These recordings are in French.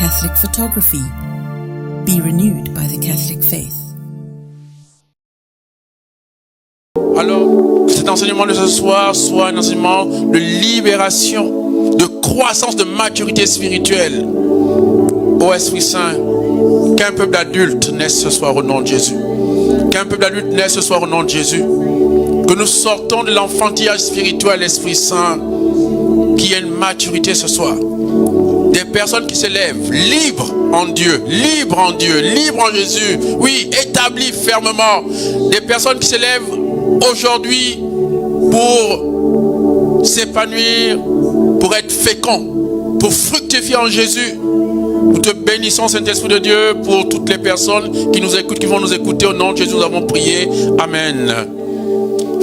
Catholic photography. Be renewed by the Catholic faith. Alors, que cet enseignement de ce soir soit un enseignement de libération, de croissance, de maturité spirituelle. Ô Esprit Saint, qu'un peuple d'adultes naisse ce soir au nom de Jésus. Qu'un peuple d'adultes naisse ce soir au nom de Jésus. Que nous sortons de l'enfantillage spirituel, Esprit Saint, qu'il y ait une maturité ce soir. Des personnes qui se lèvent libres en Dieu, libres en Dieu, libres en Jésus. Oui, établis fermement. Des personnes qui se lèvent aujourd'hui pour s'épanouir, pour être féconds, pour fructifier en Jésus. Nous te bénissons, Saint-Esprit de Dieu, pour toutes les personnes qui nous écoutent, qui vont nous écouter. Au nom de Jésus, nous avons prié. Amen.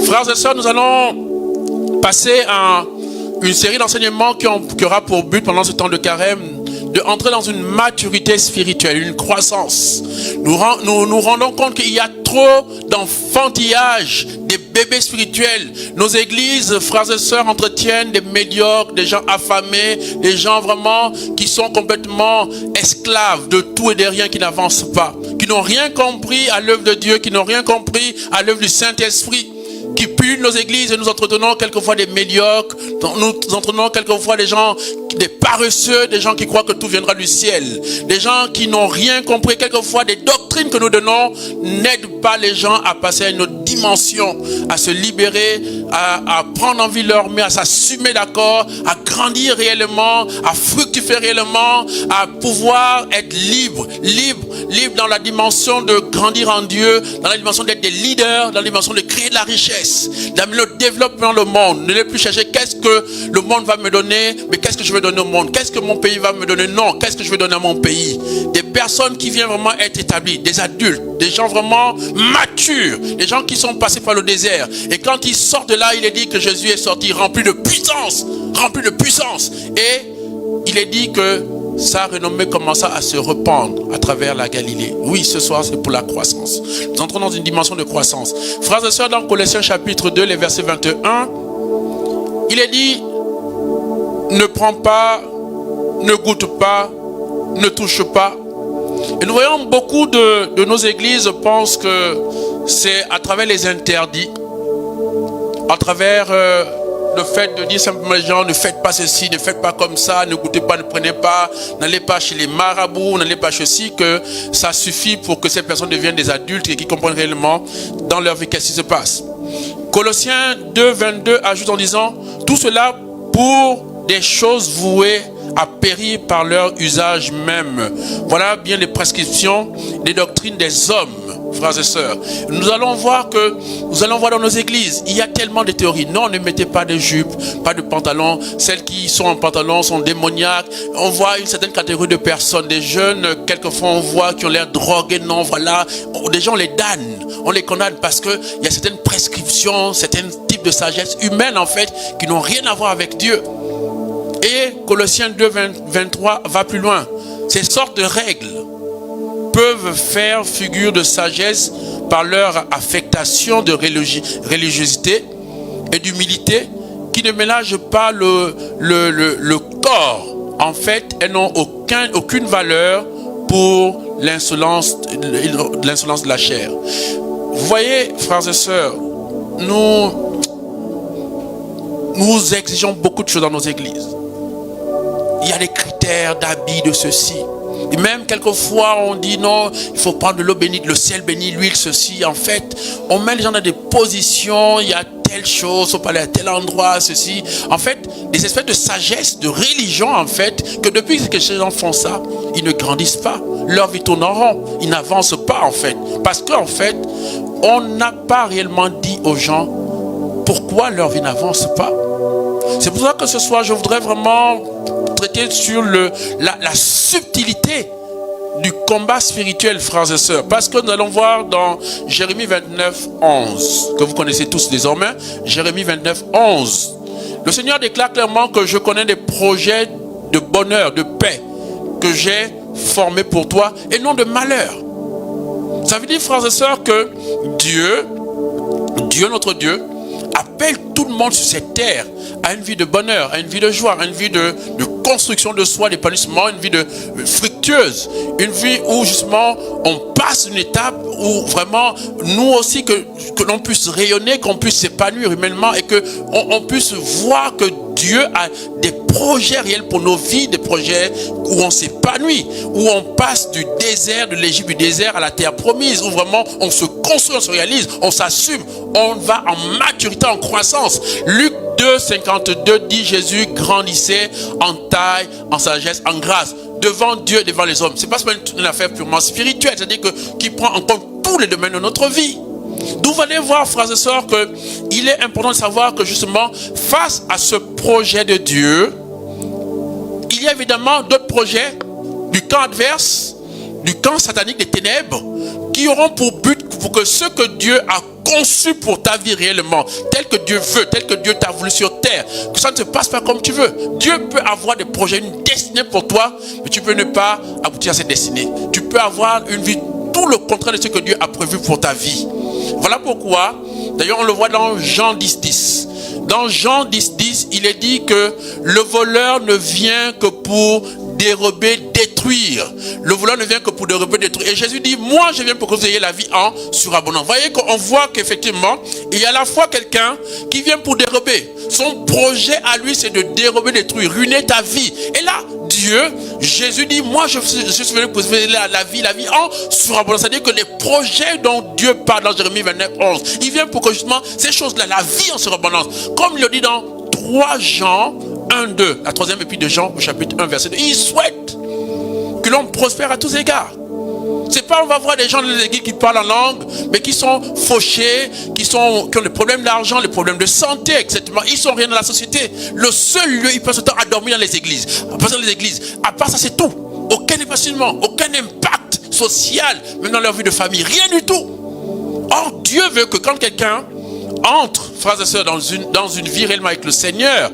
Frères et sœurs, nous allons passer à une série d'enseignements qui aura pour but, pendant ce temps de carême, de entrer dans une maturité spirituelle, une croissance. Nous rendons compte qu'il y a trop d'enfantillage, des bébés spirituels. Nos églises, frères et sœurs, entretiennent des médiocres, des gens affamés, des gens vraiment qui sont complètement esclaves de tout et de rien, qui n'avancent pas, qui n'ont rien compris à l'œuvre de Dieu, qui n'ont rien compris à l'œuvre du Saint-Esprit, qui pullulent nos églises, et nous entretenons quelquefois des médiocres, nous entretenons quelquefois des gens, des paresseux, des gens qui croient que tout viendra du ciel, des gens qui n'ont rien compris. Quelquefois des doctrines que nous donnons n'aident pas les gens à passer à une autre dimension, à se libérer, à prendre en vie leur mais à s'assumer d'accord, à grandir réellement, à fructifier réellement, à pouvoir être libre dans la dimension de grandir en Dieu, dans la dimension d'être des leaders, dans la dimension de créer de la richesse, d'amener le développement dans le monde. Ne plus chercher qu'est-ce que le monde va me donner, mais qu'est-ce que je vais donner au monde, qu'est-ce que mon pays va me donner. Non, qu'est-ce que je vais donner à mon pays. Des personnes qui viennent vraiment être établies, des adultes, des gens vraiment matures, des gens qui sont passés par le désert. Et quand ils sortent de là, il est dit que Jésus est sorti rempli de puissance. Et il est dit que sa renommée commença à se répandre à travers la Galilée. Oui, ce soir, c'est pour la croissance. Nous entrons dans une dimension de croissance. Frères et sœurs, dans Colossiens chapitre 2, les versets 21, il est dit: ne prends pas, ne goûte pas, ne touche pas. Et nous voyons beaucoup de nos églises pensent que c'est à travers les interdits, à travers le fait de dire simplement aux gens: ne faites pas ceci, ne faites pas comme ça, ne goûtez pas, ne prenez pas, n'allez pas chez les marabouts, n'allez pas chez ceci, que ça suffit pour que ces personnes deviennent des adultes et qui comprennent réellement dans leur vie qu'est-ce qui se passe. Colossiens 2, 22 ajoute en disant: tout cela pour des choses vouées à périr par leur usage même. Voilà bien les prescriptions, les doctrines des hommes, frères et sœurs. Nous allons voir dans nos églises, il y a tellement de théories. Non, ne mettez pas de jupe, pas de pantalon. Celles qui sont en pantalon sont démoniaques. On voit une certaine catégorie de personnes, des jeunes, quelquefois on voit qui ont l'air drogués. Non, voilà. Des gens, on les damne, on les condamne parce qu'il y a certaines prescriptions, certains types de sagesse humaine en fait, qui n'ont rien à voir avec Dieu. Et Colossiens 2, 23 va plus loin. Ces sortes de règles peuvent faire figure de sagesse par leur affectation de religiosité et d'humilité, qui ne ménagent pas le corps. En fait, elles n'ont aucune valeur pour l'insolence de la chair. Vous voyez, frères et sœurs, nous exigeons beaucoup de choses dans nos églises. Il y a des critères d'habits, de ceci. Et même quelquefois on dit non, il faut prendre de l'eau bénite, le ciel béni, l'huile, ceci. En fait, on met les gens dans des positions, il y a telle chose, il faut pas aller à tel endroit, ceci. En fait, des espèces de sagesse, de religion en fait, que depuis que ces gens font ça, ils ne grandissent pas. Leur vie tourne en rond, ils n'avancent pas en fait. Parce qu'en fait, on n'a pas réellement dit aux gens pourquoi leur vie n'avance pas. C'est pour ça que ce soir, je voudrais vraiment traiter sur la subtilité du combat spirituel, frères et sœurs. Parce que nous allons voir dans Jérémie 29, 11, que vous connaissez tous désormais. Jérémie 29, 11. Le Seigneur déclare clairement que je connais des projets de bonheur, de paix, que j'ai formés pour toi, et non de malheur. Ça veut dire, frères et sœurs, que Dieu, notre Dieu, appelle tout le monde sur cette terre à une vie de bonheur, à une vie de joie, à une vie de construction de soi, d'épanouissement, une vie fructueuse, une vie où justement on passe une étape où vraiment nous aussi que l'on puisse rayonner, qu'on puisse s'épanouir humainement et que on puisse voir que Dieu a des projets réels pour nos vies, des projets où on s'épanouit, où on passe du désert, de l'Égypte, du désert à la terre promise, où vraiment on se construit, on se réalise, on s'assume, on va en maturité, en croissance. Luc 2, 52 dit Jésus grandissait en taille, en sagesse, en grâce, devant Dieu et devant les hommes. C'est pas seulement une affaire purement spirituelle, c'est-à-dire qui prend en compte tous les domaines de notre vie. D'où vous allez voir, frères et sœurs, qu'il est important de savoir que justement, face à ce projet de Dieu, il y a évidemment d'autres projets du camp adverse, du camp satanique des ténèbres, qui auront pour but pour que ce que Dieu a conçu pour ta vie réellement, tel que Dieu veut, tel que Dieu t'a voulu sur terre, que ça ne se passe pas comme tu veux. Dieu peut avoir des projets, une destinée pour toi, mais tu peux ne pas aboutir à cette destinée. Tu peux avoir une vie tout le contraire de ce que Dieu a prévu pour ta vie. Voilà pourquoi, d'ailleurs on le voit dans Jean 10, Dans Jean 10, il est dit que le voleur ne vient que pour dérober, détruire. Le voleur ne vient que pour dérober, détruire. Et Jésus dit, moi je viens pour que vous ayez la vie en surabondance. Vous voyez qu'on voit qu'effectivement, il y a à la fois quelqu'un qui vient pour dérober. Son projet à lui, c'est de dérober, détruire, ruiner ta vie. Et là, Dieu, Jésus dit, moi je suis venu pour vous ayez la vie en surabondance. C'est-à-dire que les projets dont Dieu parle dans Jérémie 29, 11, il vient pour que justement ces choses-là, la vie en surabondance, comme il le dit dans 3 Jean 1, 2, la 3e épître de Jean au chapitre 1, verset 2, il souhaite que l'on prospère à tous égards. C'est pas on va voir des gens dans les églises qui parlent en langue, mais qui sont fauchés, qui ont des problèmes d'argent, des problèmes de santé, etc. Ils sont rien dans la société. Le seul lieu, ils passent le temps à dormir dans les églises. À part ça, c'est tout. Aucun épanouissement, aucun impact social, même dans leur vie de famille, rien du tout. Or, Dieu veut que quand quelqu'un entre, frères et sœurs, dans une vie réellement avec le Seigneur,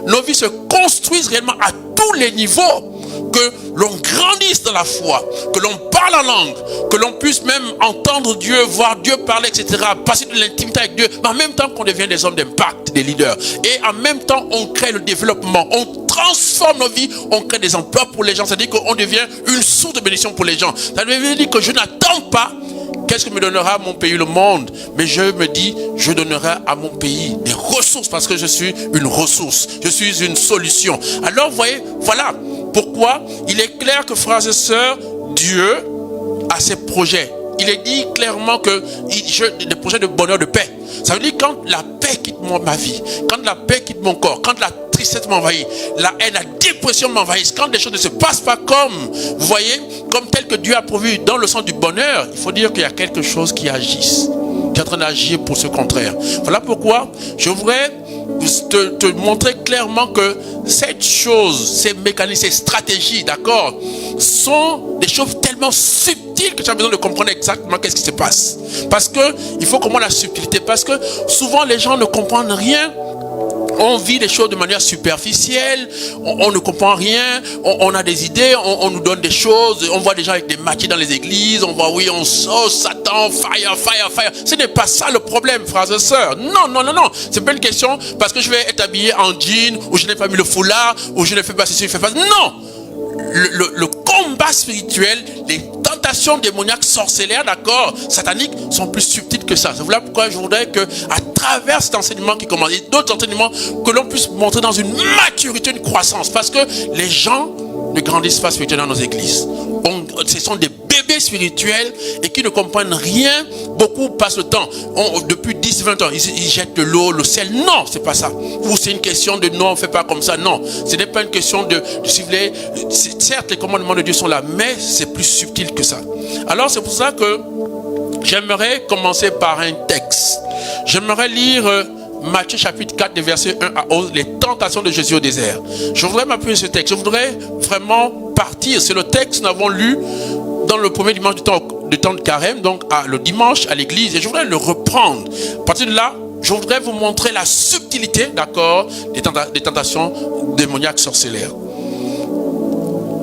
nos vies se construisent réellement à tous les niveaux. Que l'on grandisse dans la foi, que l'on parle en langue, que l'on puisse même entendre Dieu, voir Dieu parler, etc. Passer de l'intimité avec Dieu, mais en même temps qu'on devient des hommes d'impact, des leaders. Et en même temps, on crée le développement, on transforme nos vies, on crée des emplois pour les gens. C'est-à-dire qu'on devient une source de bénédiction pour les gens. Ça veut dire que je n'attends pas qu'est-ce que me donnera mon pays, le monde, mais je me dis, je donnerai à mon pays des ressources parce que je suis une ressource, je suis une solution. Alors, vous voyez, voilà pourquoi il est clair que, frères et sœurs, Dieu a ses projets. Il est dit clairement que des projets de bonheur, de paix. Ça veut dire quand la paix quitte ma vie, quand la paix quitte mon corps, quand la tristesse m'envahit, la haine, la dépression m'envahissent, quand des choses ne se passent pas comme, vous voyez, comme tel que Dieu a prévu dans le sens du bonheur, il faut dire qu'il y a quelque chose qui agisse, qui est en train d'agir pour ce contraire. Voilà pourquoi je voudrais te montrer clairement que cette chose, ces mécanismes, ces stratégies, d'accord, sont des choses tellement subtiles que tu as besoin de comprendre exactement qu'est-ce qui se passe. Parce que il faut comprendre la subtilité. Parce que souvent les gens ne comprennent rien. On vit les choses de manière superficielle, on ne comprend rien, on a des idées, on nous donne des choses, on voit des gens avec des maquis dans les églises, on voit oui, on sort, Satan, fire. Ce n'est pas ça le problème, frères et sœurs. Non. C'est pas une question parce que je vais être habillé en jean, ou je n'ai pas mis le foulard, ou je ne fais pas ceci, je ne fais pas ça. Non! Le combat spirituel, les tentations démoniaques, sorcelleries, d'accord, sataniques, sont plus subtiles que ça. C'est voilà pourquoi je voudrais que, à travers cet enseignement qui commence, et d'autres enseignements, que l'on puisse montrer dans une maturité, une croissance. Parce que les gens ne grandissent pas spirituellement dans nos églises. Ce sont des bébés spirituels et qui ne comprennent rien. Beaucoup passent le temps, depuis 10-20 ans, ils jettent de l'eau, le sel. Non, c'est pas ça. Ou c'est une question de non, on ne fait pas comme ça. Non, ce n'est pas une question de si vous voulez, certes, les commandements de Dieu sont là, mais c'est plus subtil que ça. Alors, c'est pour ça que j'aimerais commencer par un texte. J'aimerais lire Matthieu chapitre 4, des versets 1 à 11, les tentations de Jésus au désert. Je voudrais m'appuyer sur ce texte. Je voudrais vraiment partir. C'est le texte que nous avons lu dans le premier dimanche du temps de carême, donc le dimanche à l'église. Et je voudrais le reprendre. À partir de là, je voudrais vous montrer la subtilité, d'accord, des tentations démoniaques sorcelleries.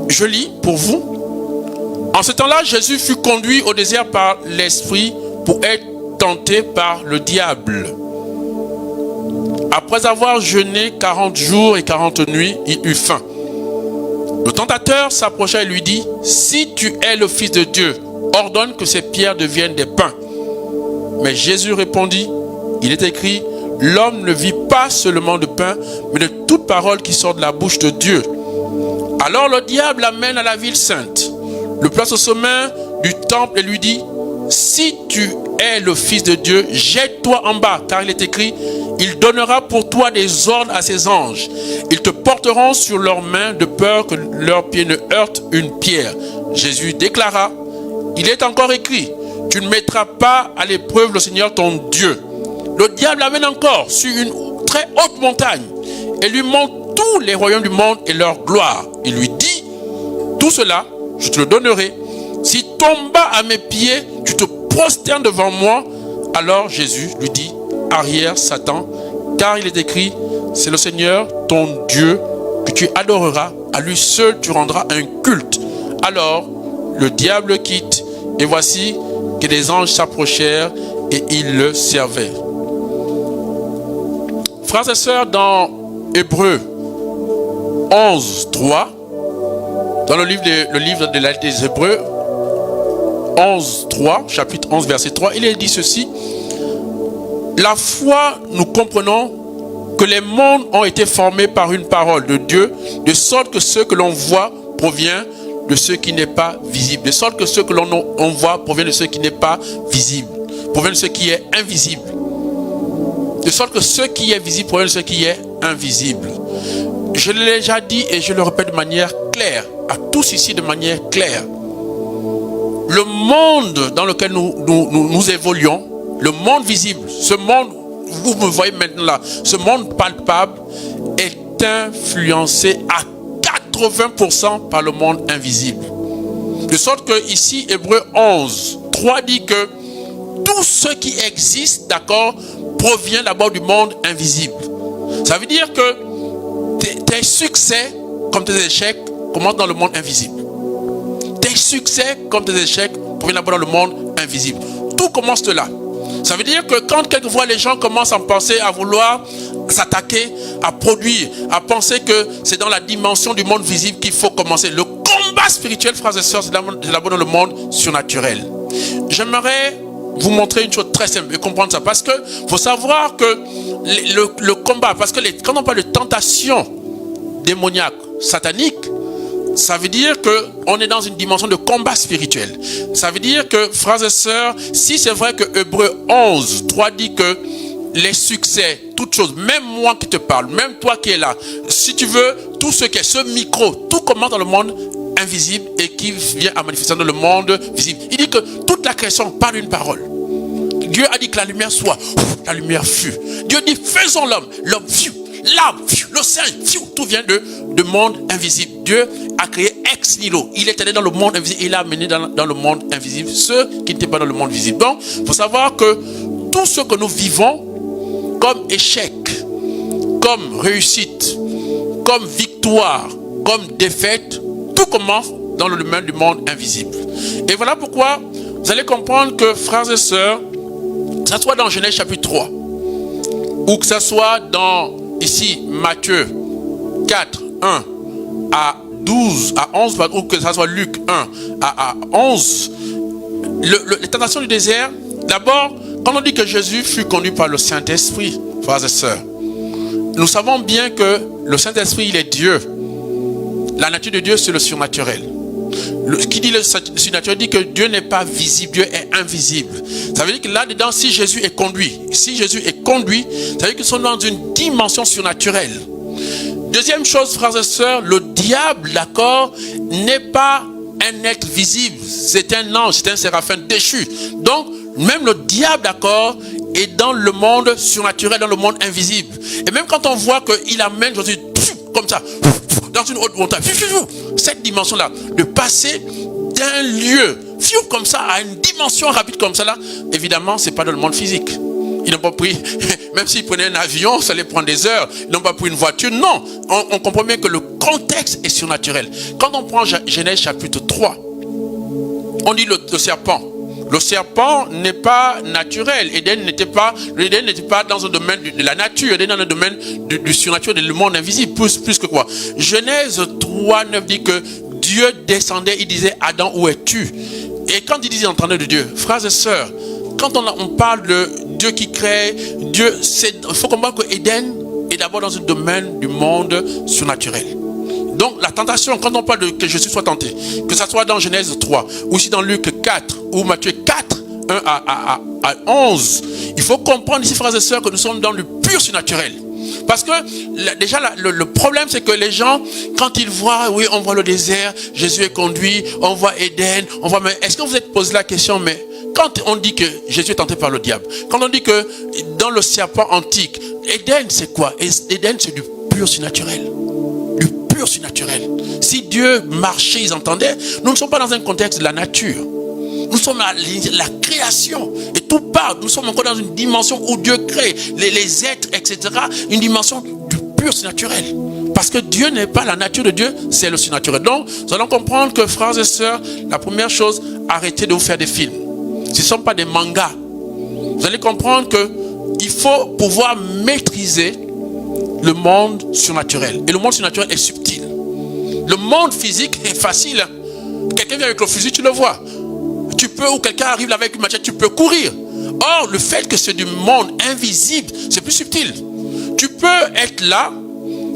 Je lis pour vous. En ce temps-là, Jésus fut conduit au désert par l'Esprit pour être tenté par le diable. Après avoir jeûné 40 jours et 40 nuits, il eut faim. Le tentateur s'approcha et lui dit, si tu es le Fils de Dieu, ordonne que ces pierres deviennent des pains. Mais Jésus répondit, il est écrit, l'homme ne vit pas seulement de pain, mais de toute parole qui sort de la bouche de Dieu. Alors le diable l'amène à la ville sainte, le place au sommet du temple et lui dit, si tu es le Fils de Dieu, jette-toi en bas, car il est écrit, il donnera pour toi des ordres à ses anges. Ils te porteront sur leurs mains de peur que leurs pieds ne heurtent une pierre. Jésus déclara, il est encore écrit, tu ne mettras pas à l'épreuve le Seigneur ton Dieu. Le diable l'amène encore sur une très haute montagne et lui montre tous les royaumes du monde et leur gloire. Il lui dit, tout cela, je te le donnerai. Si tombe à mes pieds, tu te prosternes devant moi. Alors Jésus lui dit, arrière Satan, car il est écrit, c'est le Seigneur ton Dieu que tu adoreras, à lui seul tu rendras un culte. Alors le diable quitte, et voici que des anges s'approchèrent et ils le servaient. Frères et sœurs, dans Hébreux 11, 3, dans le livre de la lettre des Hébreux, 11, 3, chapitre 11, verset 3, il est dit ceci, la foi, nous comprenons que les mondes ont été formés par une parole de Dieu, de sorte que ce que l'on voit provient de ce qui n'est pas visible, de sorte que ce que l'on voit provient de ce qui n'est pas visible, provient de ce qui est invisible, de sorte que ce qui est visible provient de ce qui est invisible. Je l'ai déjà dit et je le répète de manière claire, à tous ici de manière claire. Le monde dans lequel nous évoluons, le monde visible, ce monde, vous me voyez maintenant là, ce monde palpable est influencé à 80% par le monde invisible. De sorte que ici, Hébreux 11, 3 dit que tout ce qui existe, d'accord, provient d'abord du monde invisible. Ça veut dire que tes succès comme tes échecs commencent dans le monde invisible. Tes succès comme tes échecs proviennent d'abord dans le monde invisible. Tout commence de là. Ça veut dire que quand quelquefois les gens commencent à penser à vouloir s'attaquer, à produire, à penser que c'est dans la dimension du monde visible qu'il faut commencer. Le combat spirituel, frères et sœurs, c'est d'abord dans le monde surnaturel. J'aimerais vous montrer une chose très simple et comprendre ça. Parce que faut savoir que le combat, parce que quand on parle de tentation démoniaque, satanique, ça veut dire qu'on est dans une dimension de combat spirituel. Ça veut dire que, frères et sœurs, si c'est vrai que Hébreux 11, 3 dit que les succès, toutes choses, même moi qui te parle, même toi qui es là, si tu veux, tout ce qui est ce micro, tout commence dans le monde invisible et qui vient à manifester dans le monde visible. Il dit que toute la création parle une parole. Dieu a dit que la lumière soit, la lumière fut. Dieu dit faisons l'homme, l'homme fut. L'arbre, le singe, tout vient de monde invisible. Dieu a créé ex nihilo. Il est allé dans le monde invisible. Il a amené dans le monde invisible ceux qui n'étaient pas dans le monde visible. Donc, il faut savoir que tout ce que nous vivons comme échec, comme réussite, comme victoire, comme défaite, tout commence dans le domaine du monde invisible. Et voilà pourquoi vous allez comprendre que, frères et sœurs, que ce soit dans Genèse chapitre 3, ou que ce soit dans ici, Matthieu 4, 1 à 12, à 11, ou que ce soit Luc 1 à 11, les tentations du désert, d'abord, quand on dit que Jésus fut conduit par le Saint-Esprit, frères et sœurs, nous savons bien que le Saint-Esprit, il est Dieu. La nature de Dieu, c'est le surnaturel. Ce qui dit le surnaturel dit que Dieu n'est pas visible, Dieu est invisible. Ça veut dire que là-dedans, si Jésus est conduit, ça veut dire qu'ils sont dans une dimension surnaturelle. Deuxième chose, frères et sœurs, le diable, d'accord, n'est pas un être visible. C'est un ange, c'est un séraphin déchu. Donc, même le diable, d'accord, est dans le monde surnaturel, dans le monde invisible. Et même quand on voit qu'il amène Jésus comme ça, dans une haute montagne, cette dimension-là, de passer d'un lieu comme ça à une dimension rapide comme ça là, évidemment, c'est pas dans le monde physique. Ils n'ont pas pris, même s'ils prenaient un avion, ça allait prendre des heures. Ils n'ont pas pris une voiture. Non, on comprend bien que le contexte est surnaturel. Quand on prend Genèse chapitre 3, on dit le serpent. Le serpent n'est pas naturel. L'Éden n'était pas dans un domaine de la nature. L'Éden est dans un domaine du surnaturel, du monde invisible, plus que quoi. Genèse 3, 9 dit que Dieu descendait, il disait Adam, où es-tu? Et quand il disait entendait de Dieu, frères et sœurs, quand on parle de Dieu qui crée, Dieu, il faut comprendre que Éden est d'abord dans un domaine du monde surnaturel. Donc la tentation, quand on parle de que Jésus soit tenté, que ce soit dans Genèse 3, ou aussi dans Luc 4, ou Matthieu 4, 1 à 11, il faut comprendre ici, frères et sœurs, que nous sommes dans le pur surnaturel. Parce que déjà le problème, c'est que les gens, quand ils voient, oui, on voit le désert, Jésus est conduit, on voit Éden, on voit, mais est-ce que vous êtes posé la question, mais quand on dit que Jésus est tenté par le diable, quand on dit que dans le serpent antique, Éden c'est quoi? Éden c'est du pur surnaturel. Surnaturel. Si Dieu marchait, ils entendaient. Nous ne sommes pas dans un contexte de la nature. Nous sommes à la création. Et tout part. Nous sommes encore dans une dimension où Dieu crée les êtres, etc. Une dimension du pur surnaturel. Parce que Dieu n'est pas la nature de Dieu, c'est le surnaturel. Donc, nous allons comprendre que, frères et sœurs, la première chose, arrêtez de vous faire des films. Ce ne sont pas des mangas. Vous allez comprendre qu'il faut pouvoir maîtriser le monde surnaturel. Et le monde surnaturel est subtil. Le monde physique est facile. Quelqu'un vient avec le fusil, tu le vois. Tu peux, ou quelqu'un arrive avec une machette, tu peux courir. Or, le fait que c'est du monde invisible, c'est plus subtil. Tu peux être là,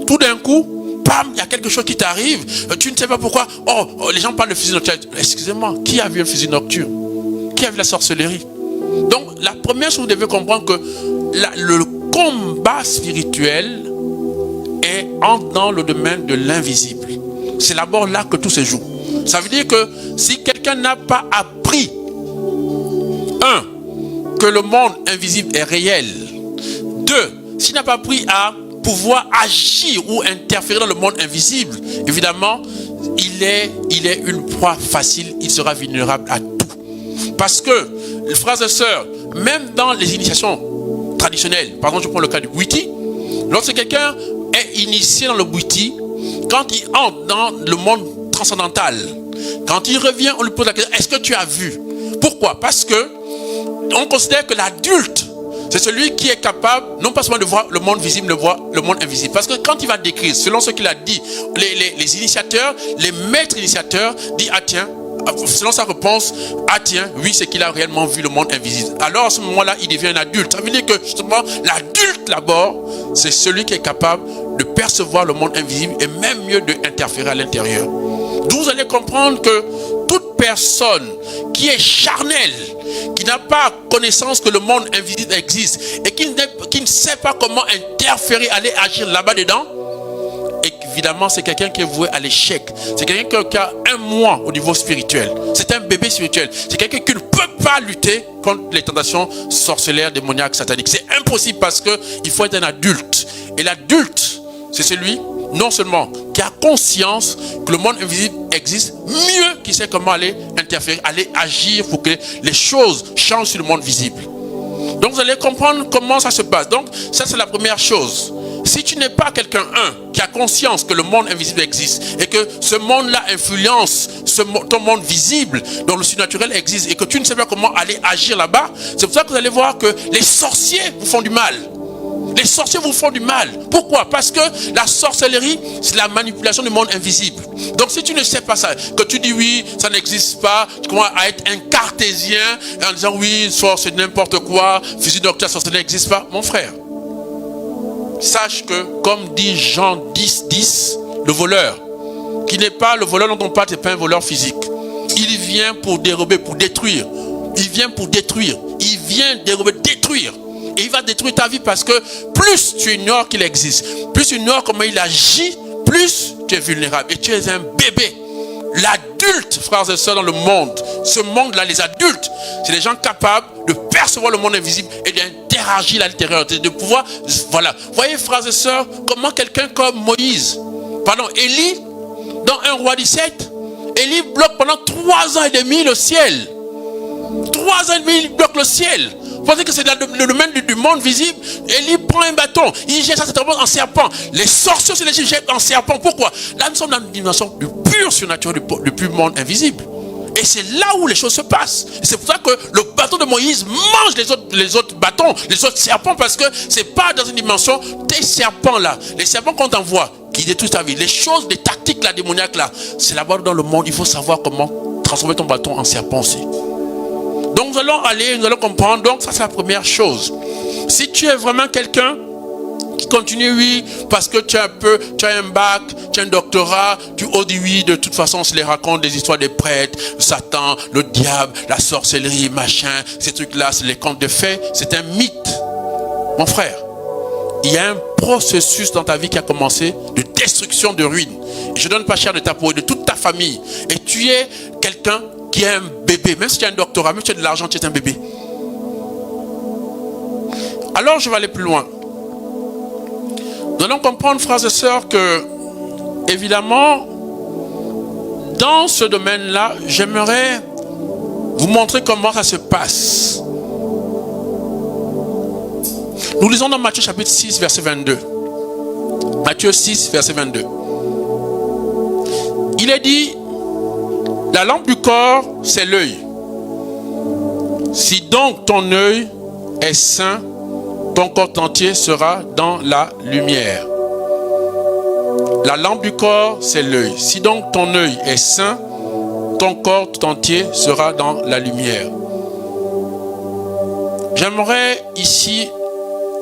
tout d'un coup, bam, il y a quelque chose qui t'arrive. Tu ne sais pas pourquoi. Oh, les gens parlent de fusil nocturne. Excusez-moi, qui a vu un fusil nocturne? Qui a vu la sorcellerie? Donc, la première chose, vous devez comprendre que le combat spirituel entre dans le domaine de l'invisible. C'est d'abord là que tout se joue. Ça veut dire que si quelqu'un n'a pas appris, que le monde invisible est réel, s'il n'a pas appris à pouvoir agir ou interférer dans le monde invisible, évidemment, il est une proie facile, il sera vulnérable à tout. Parce que, les frères et sœurs, même dans les initiations traditionnelles, par exemple, je prends le cas du Bwiti, lorsque quelqu'un est initié dans le Bwiti, quand il entre dans le monde transcendantal, quand il revient, on lui pose la question, est-ce que tu as vu? Pourquoi? Parce que on considère que l'adulte, c'est celui qui est capable, non pas seulement de voir le monde visible, de voir le monde invisible. Parce que quand il va décrire, selon ce qu'il a dit, les initiateurs, les maîtres initiateurs, disent, ah tiens, selon sa réponse, ah tiens, oui, c'est qu'il a réellement vu le monde invisible. Alors à ce moment-là, il devient un adulte. Ça veut dire que justement, l'adulte d'abord, c'est celui qui est capable de percevoir le monde invisible et même mieux d'interférer à l'intérieur. D'où vous allez comprendre que toute personne qui est charnelle, qui n'a pas connaissance que le monde invisible existe et qui ne sait pas comment interférer, aller agir là-bas dedans, évidemment, c'est quelqu'un qui est voué à l'échec. C'est quelqu'un qui a un moi au niveau spirituel. C'est un bébé spirituel. C'est quelqu'un qui ne peut pas lutter contre les tentations sorcellaires, démoniaques, sataniques. C'est impossible parce qu'il faut être un adulte. Et l'adulte, c'est celui, non seulement qui a conscience que le monde invisible existe, mieux qui sait comment aller interférer, aller agir pour que les choses changent sur le monde visible. Donc vous allez comprendre comment ça se passe. Donc ça c'est la première chose. Si tu n'es pas quelqu'un, qui a conscience que le monde invisible existe et que ce monde-là influence ton monde visible, dont le surnaturel existe et que tu ne sais pas comment aller agir là-bas, c'est pour ça que vous allez voir que les sorciers vous font du mal. Les sorciers vous font du mal. Pourquoi? Parce que la sorcellerie, c'est la manipulation du monde invisible. Donc si tu ne sais pas ça, que tu dis oui, ça n'existe pas, tu commences à être un cartésien en disant oui, c'est n'importe quoi, fusil nocturne, sorcellerie n'existe pas, mon frère. Sache que, comme dit Jean 10, le voleur, qui n'est pas le voleur dont on parle, c'est pas un voleur physique. Il vient pour dérober, pour détruire. Il vient pour détruire. Il vient dérober, détruire. Et il va détruire ta vie parce que plus tu ignores qu'il existe, plus tu ignores comment il agit, plus tu es vulnérable. Et tu es un bébé. L'adulte, frères et sœurs, dans le monde, ce monde-là, les adultes, c'est des gens capables de percevoir le monde invisible et d'interagir à l'intérieur, de pouvoir, voilà. Voyez, frères et sœurs, comment quelqu'un comme Élie, dans 1 Roi 17, Élie bloque pendant 3 ans et demi le ciel. 3 ans et demi, il bloque le ciel. Vous pensez que c'est le domaine du monde visible? Élie prend un bâton, il jette ça en serpent. Les sorciers, c'est jettent en serpent. Pourquoi? Là, nous sommes dans une dimension du pur surnaturel, du pur monde invisible. Et c'est là où les choses se passent. C'est pour ça que le bâton de Moïse mange les autres bâtons, les autres serpents, parce que c'est pas dans une dimension des serpents là. Les serpents qu'on t'envoie, qui détruisent ta vie, les choses, les tactiques là, démoniaques là, c'est là-bas dans le monde. Il faut savoir comment transformer ton bâton en serpent aussi. Donc nous allons comprendre. Donc ça c'est la première chose. Si tu es vraiment quelqu'un qui continue, oui, parce que tu as un bac, tu as un doctorat, tu dis oui, de toute façon, on se les raconte des histoires des prêtres, Satan, le diable, la sorcellerie, machin, ces trucs-là, c'est les contes de fées, c'est un mythe. Mon frère, il y a un processus dans ta vie qui a commencé de destruction, de ruine. Et je ne donne pas cher de ta peau et de toute ta famille. Et tu es quelqu'un qui est un bébé, même si tu as un doctorat, même si tu as de l'argent, tu es un bébé. Alors je vais aller plus loin. Nous allons comprendre, frères et sœurs, que, évidemment, dans ce domaine-là, j'aimerais vous montrer comment ça se passe. Nous lisons dans Matthieu chapitre 6, verset 22. Matthieu 6, verset 22. Il est dit, la lampe du corps, c'est l'œil. Si donc ton œil est sain, ton corps entier sera dans la lumière. La lampe du corps, c'est l'œil. Si donc ton œil est sain, ton corps tout entier sera dans la lumière. J'aimerais ici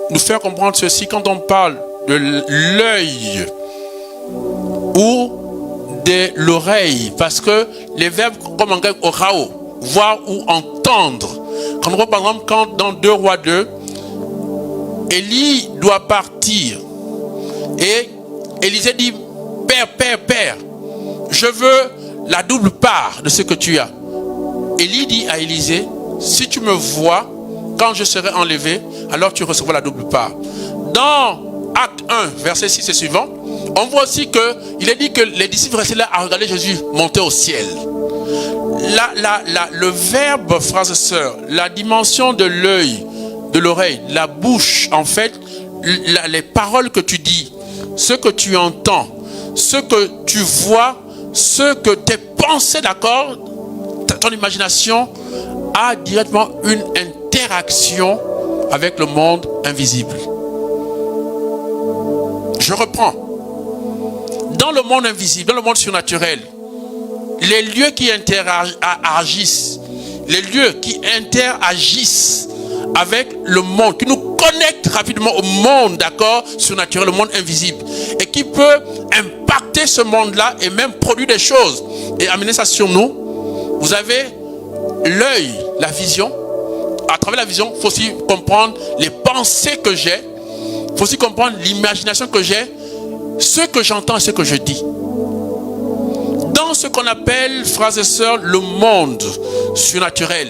nous faire comprendre ceci quand on parle de l'œil ou de l'oreille, parce que les verbes comme en grec orao, voir ou entendre. Quand on voit par exemple quand dans 2 Rois 2, Élie doit partir et Élisée dit, Père, je veux la double part de ce que tu as. Élie dit à Élisée, si tu me vois, quand je serai enlevé, alors tu recevras la double part. Dans Acte 1, verset 6 et suivant, on voit aussi qu'il est dit que les disciples restaient là à regarder Jésus monter au ciel. Le verbe, frères et sœurs, la dimension de l'œil, de l'oreille, la bouche, en fait, les paroles que tu dis, ce que tu entends, ce que tu vois, ce que tes pensées, d'accord, ton imagination a directement une interaction avec le monde invisible. Je reprends. Dans le monde invisible, dans le monde surnaturel, les lieux qui interagissent, les lieux qui interagissent avec le monde, qui nous connectent rapidement au monde, d'accord, surnaturel, le monde invisible, et qui peut impacter ce monde-là et même produire des choses et amener ça sur nous. Vous avez l'œil, la vision. À travers la vision, il faut aussi comprendre les pensées que j'ai. Il faut aussi comprendre l'imagination que j'ai, ce que j'entends et ce que je dis. Dans ce qu'on appelle, frères et sœurs, le monde surnaturel.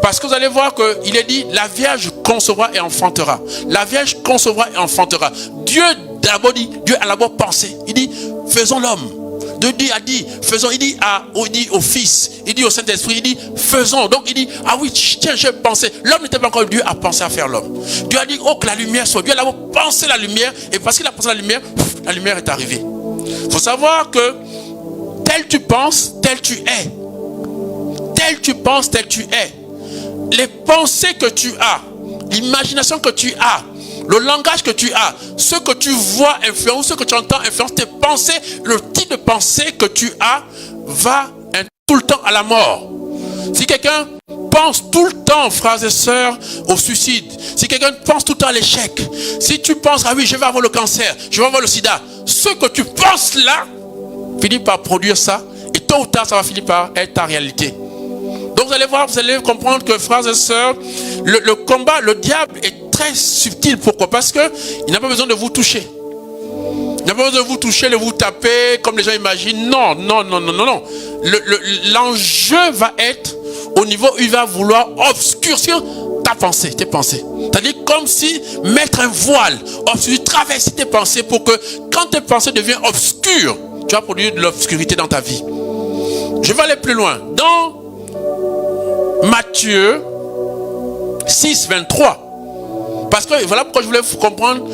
Parce que vous allez voir qu'il est dit, la Vierge concevra et enfantera. La Vierge concevra et enfantera. Dieu d'abord dit, Dieu a d'abord pensé. Il dit, faisons l'homme. Dieu a dit, faisons. Il dit au Fils, il dit au Saint-Esprit, il dit, faisons. Donc il dit, ah oui, tiens, j'ai pensé. L'homme n'était pas encore, Dieu a pensé à faire l'homme. Dieu a dit, oh, que la lumière soit. Dieu a d'abord pensé la lumière. Et parce qu'il a pensé la lumière est arrivée. Il faut savoir que tel tu penses, tel tu es. Tel tu penses, tel tu es. Les pensées que tu as, l'imagination que tu as, le langage que tu as, ce que tu vois influence, ce que tu entends influence, tes pensées, le type de pensée que tu as va tout le temps à la mort. Si quelqu'un pense tout le temps, frères et sœurs, au suicide, si quelqu'un pense tout le temps à l'échec, si tu penses, ah oui, je vais avoir le cancer, je vais avoir le sida, ce que tu penses là, finit par produire ça, et tôt ou tard, ça va finir par être ta réalité. Donc vous allez voir, vous allez comprendre que, frères et sœurs, le combat, le diable est très subtil. Pourquoi? Parce qu'il n'a pas besoin de vous toucher. Il n'a pas besoin de vous toucher, de vous taper, comme les gens imaginent. Non. L'enjeu va être au niveau où il va vouloir obscurcir ta pensée, tes pensées. C'est-à-dire comme si mettre un voile, traverser tes pensées pour que quand tes pensées deviennent obscures, tu vas produire de l'obscurité dans ta vie. Je vais aller plus loin. Dans Matthieu 6, 23. Parce que voilà pourquoi je voulais vous comprendre.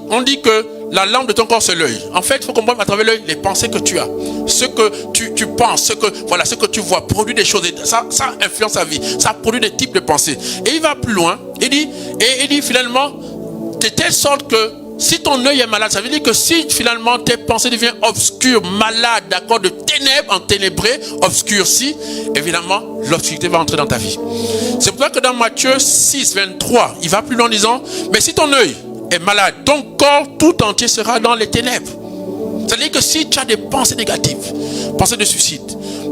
On dit que la lampe de ton corps, c'est l'œil. En fait, il faut comprendre à travers l'œil les pensées que tu as. Ce que tu penses, ce que tu vois, produit des choses. Et ça influence ta vie. Ça produit des types de pensées. Et il va plus loin. Il dit finalement, de telle sorte que si ton œil est malade, ça veut dire que si finalement tes pensées deviennent obscures, malades, d'accord, de ténèbres, enténébrées, obscurcies, évidemment, l'obscurité va entrer dans ta vie. C'est pour ça que dans Matthieu 6, 23, il va plus loin en disant, mais si ton œil est malade, ton corps tout entier sera dans les ténèbres. C'est-à-dire que si tu as des pensées négatives, pensées de suicide,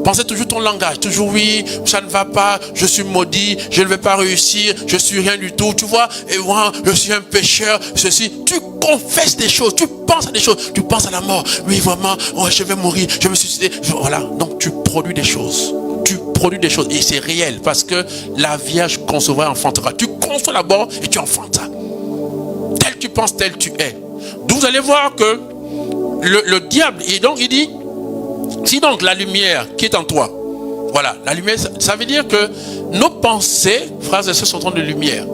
pensez toujours ton langage, toujours oui, ça ne va pas, je suis maudit, je ne vais pas réussir, je suis rien du tout, tu vois, et moi, je suis un pécheur, ceci, tu confesses des choses, tu penses à des choses, tu penses à la mort, oui vraiment, oh, je vais mourir, je vais me suicider, voilà, donc tu produis des choses, et c'est réel, parce que la Vierge concevra et enfantera, tu conçois d'abord et tu enfantes ça, tel tu penses, tel tu es. Donc vous allez voir que le diable, et donc il dit, si donc la lumière qui est en toi, voilà, la lumière, ça veut dire que nos pensées, frères et sœurs, sont de lumière.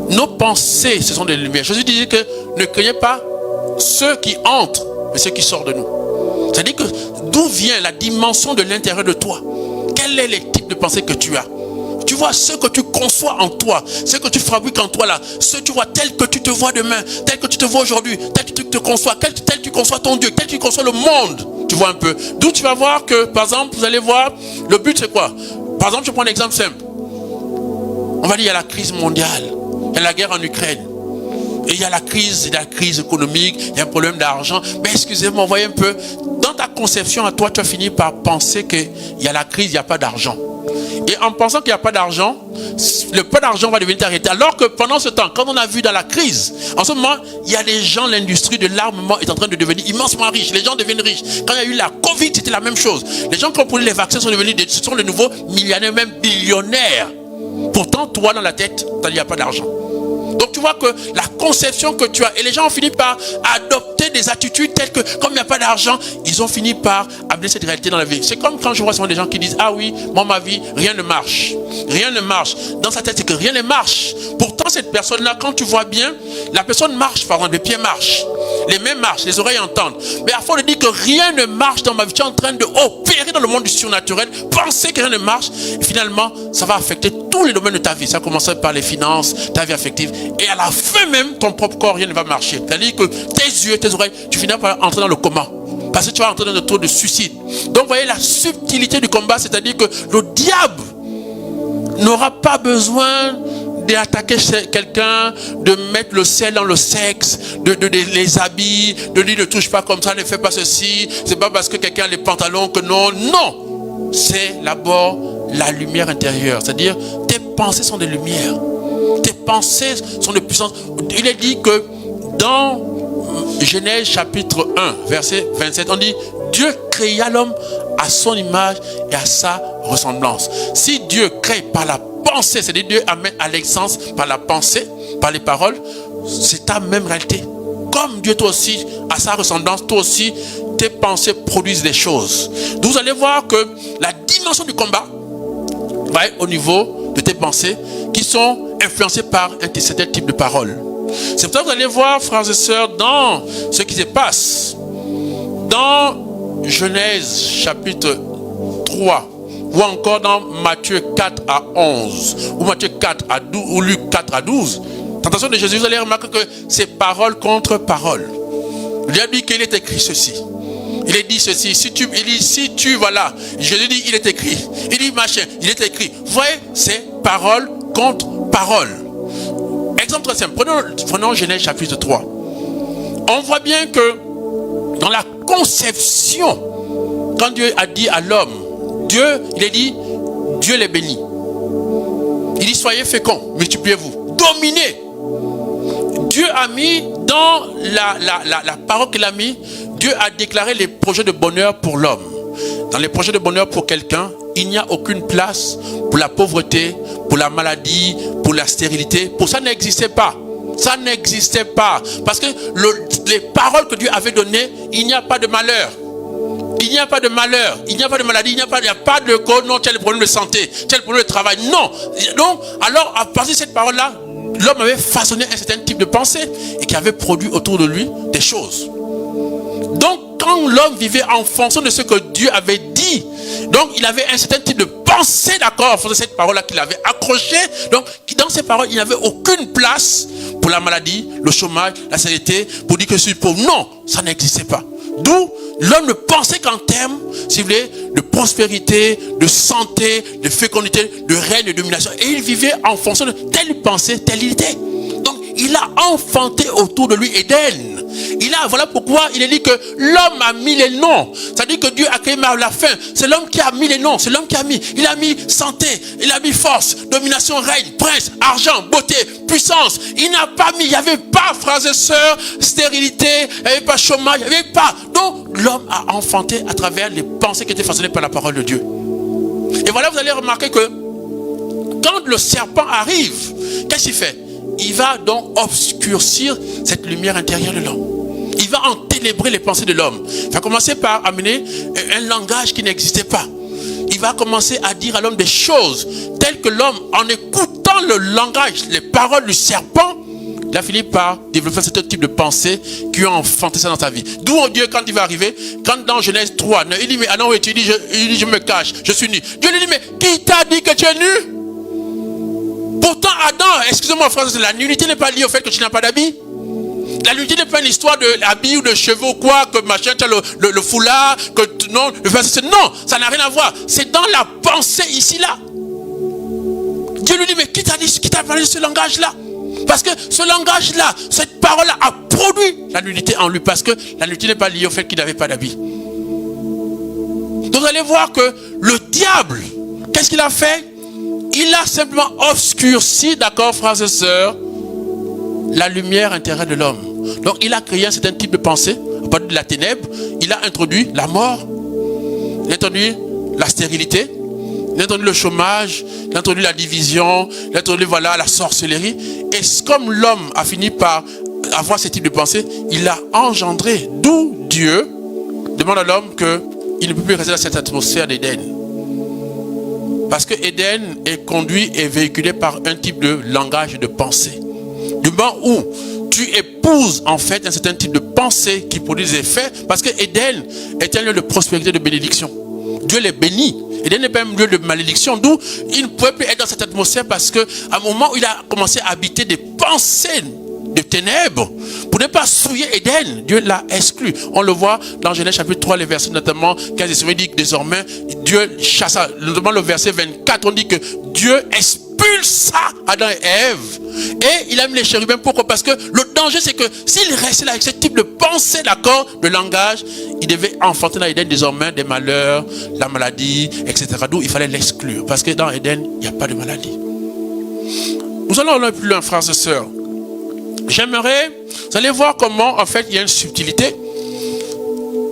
Nos pensées, ce sont des lumières. Jésus disait que ne craignez pas ceux qui entrent, mais ceux qui sortent de nous. C'est-à-dire que d'où vient la dimension de l'intérieur de toi? Quels sont les types de pensées que tu as? Tu vois, ce que tu conçois en toi, ce que tu fabriques en toi là, ce que tu vois tel que tu te vois demain, tel que tu te vois aujourd'hui, tel que tu te conçois, tel que tu conçois ton Dieu, tel que tu conçois le monde. Tu vois un peu. D'où tu vas voir que, par exemple, vous allez voir, le but c'est quoi? Par exemple, je prends un exemple simple. On va dire, il y a la crise mondiale, il y a la guerre en Ukraine. Et il y a la crise économique, il y a un problème d'argent. Mais excusez-moi, voyez un peu, dans ta conception à toi, tu as fini par penser qu'il y a la crise, il n'y a pas d'argent. Et en pensant qu'il n'y a pas d'argent, le peu d'argent va devenir ta réalité. Alors que pendant ce temps, quand on a vu dans la crise, en ce moment, il y a des gens, l'industrie de l'armement est en train de devenir immensement riche. Les gens deviennent riches. Quand il y a eu la Covid, c'était la même chose. Les gens qui ont pris les vaccins sont devenus, ce sont de nouveaux millionnaires, même billionnaires. Pourtant, toi, dans la tête, il n'y a pas d'argent. Donc tu vois que la conception que tu as, et les gens ont fini par adopter des attitudes telles que, comme il n'y a pas d'argent, ils ont fini par amener cette réalité dans la vie. C'est comme quand je vois souvent des gens qui disent, ah oui, moi ma vie, rien ne marche. Rien ne marche. Dans sa tête, c'est que rien ne marche. Pourtant, cette personne-là, quand tu vois bien, la personne marche, par exemple, les pieds marchent, les mains marchent, les oreilles entendent. Mais à force de dire que rien ne marche dans ma vie, tu es en train d'opérer dans le monde du surnaturel, penser que rien ne marche, et finalement, ça va affecter tous les domaines de ta vie. Ça commence par les finances, ta vie affective. Et à la fin même, ton propre corps, rien ne va marcher. C'est-à-dire que tes yeux, tes oreilles, tu finis par entrer dans le coma. Parce que tu vas entrer dans le taux de suicide. Donc, vous voyez la subtilité du combat, c'est-à-dire que le diable n'aura pas besoin d'attaquer quelqu'un, de mettre le sel dans le sexe, de les habits, de dire ne touche pas comme ça, ne fais pas ceci. C'est pas parce que quelqu'un a les pantalons que non. Non! C'est d'abord la lumière intérieure. C'est-à-dire, tes pensées sont des lumières. Tes pensées sont de puissance. Il est dit que dans Genèse chapitre 1, verset 27, on dit Dieu créa l'homme à son image et à sa ressemblance. Si Dieu crée par la pensée, c'est-à-dire Dieu amène à l'existence par la pensée, par les paroles, c'est ta même réalité. Comme Dieu, toi aussi, à sa ressemblance, toi aussi, tes pensées produisent des choses. Donc vous allez voir que la dimension du combat va être au niveau de tes pensées qui sont influencées par un certain type de paroles. C'est pour ça que vous allez voir, frères et sœurs, dans ce qui se passe, dans Genèse chapitre 3, ou encore dans Matthieu 4 à 11, ou Matthieu 4 à 12, ou Luc 4 à 12, tentation de Jésus, vous allez remarquer que c'est parole contre parole. Il a dit qu'il est écrit ceci. Il est dit ceci. Voilà. Jésus dit, il est écrit. Il dit, machin, il est écrit. Vous voyez, c'est parole contre parole. Exemple très simple. Prenons Genèse chapitre 3. On voit bien que dans la conception, quand Dieu a dit à l'homme, il a dit, Dieu les bénit. Il dit, soyez féconds, multipliez-vous, dominez. Dieu a mis dans la parole qu'il a mis, Dieu a déclaré les projets de bonheur pour l'homme. Dans les projets de bonheur pour quelqu'un, il n'y a aucune place pour la pauvreté, pour la maladie, pour la stérilité. Pour ça n'existait pas. Ça n'existait pas. Parce que les paroles que Dieu avait données, il n'y a pas de malheur. Il n'y a pas de malheur, il n'y a pas de maladie, il n'y a pas de cause, non, tu as des problèmes de santé, tu as des problèmes de travail, non. Donc, alors, à partir de cette parole-là, l'homme avait façonné un certain type de pensée et qui avait produit autour de lui des choses. Donc, quand l'homme vivait en fonction de ce que Dieu avait dit, donc il avait un certain type de pensée, d'accord, en fonction de cette parole-là qu'il avait accrochée. Donc, dans ces paroles, il n'y avait aucune place pour la maladie, le chômage, la stérilité, pour dire que je suis pauvre. Non, ça n'existait pas. D'où l'homme ne pensait qu'en termes, si vous voulez, de prospérité, de santé, de fécondité, de règne, de domination. Et il vivait en fonction de telle pensée, telle idée. Donc, il a enfanté autour de lui Éden. Voilà pourquoi il est dit que l'homme a mis les noms. C'est-à-dire que Dieu a créé à la fin. C'est l'homme qui a mis les noms. C'est l'homme qui a mis. Il a mis santé, il a mis force, domination, règne, prince, argent, beauté, puissance. Il n'a pas mis, il n'y avait pas, frères et sœurs, stérilité, il n'y avait pas chômage, il n'y avait pas. Donc l'homme a enfanté à travers les pensées qui étaient façonnées par la parole de Dieu. Et voilà, vous allez remarquer que quand le serpent arrive, qu'est-ce qu'il fait? Il va donc obscurcir cette lumière intérieure de l'homme. Il va enténébrer les pensées de l'homme. Il va commencer par amener un langage qui n'existait pas. Il va commencer à dire à l'homme des choses telles que l'homme, en écoutant le langage, les paroles du serpent, il a fini par développer ce type de pensée qui a enfanté ça dans sa vie. D'où Dieu, quand il va arriver, quand dans Genèse 3, il dit, mais ah non, oui, il dit, je me cache, je suis nu. Dieu lui dit, mais qui t'a dit que tu es nu? Pourtant, Adam, excusez-moi frère, la nudité n'est pas liée au fait que tu n'as pas d'habit. La nudité n'est pas une histoire d'habits ou de cheveux ou quoi, que machin, tu as le foulard, que non, non, ça n'a rien à voir. C'est dans la pensée ici, là. Dieu lui dit, mais qui t'a parlé de ce langage-là? Parce que ce langage-là, cette parole-là a produit la nudité en lui, parce que la nudité n'est pas liée au fait qu'il n'avait pas d'habit. Donc vous allez voir que le diable, qu'est-ce qu'il a fait? Il a simplement obscurci, d'accord, frères et sœurs, la lumière intérieure de l'homme. Donc il a créé un certain type de pensée, à partir de la ténèbre. Il a introduit la mort, il a introduit la stérilité, il a introduit le chômage, il a introduit la division, il a introduit voilà, la sorcellerie. Et comme l'homme a fini par avoir ce type de pensée, il a engendré. D'où Dieu demande à l'homme qu'il ne peut plus rester dans cette atmosphère d'Éden. Parce que Éden est conduit et véhiculé par un type de langage de pensée. Du moment où tu épouses en fait un certain type de pensée qui produit des effets, parce que Éden est un lieu de prospérité, de bénédiction. Dieu les bénit. Éden n'est pas un lieu de malédiction, d'où il ne pouvait plus être dans cette atmosphère parce qu'à un moment où il a commencé à habiter des pensées de ténèbres, pour ne pas souiller Éden, Dieu l'a exclu. On le voit dans Genèse chapitre 3, les versets notamment 15 et 16, il dit que désormais Dieu chassa, notamment le verset 24, on dit que Dieu expulsa Adam et Ève. Et il a mis les chérubins. Pourquoi? Parce que le danger, c'est que s'il restait là avec ce type de pensée, d'accord, de langage, il devait enfanter dans Éden désormais des malheurs, la maladie, etc. D'où il fallait l'exclure. Parce que dans Éden, il n'y a pas de maladie. Nous allons aller plus loin, frères et sœurs. J'aimerais, vous allez voir comment, en fait, il y a une subtilité.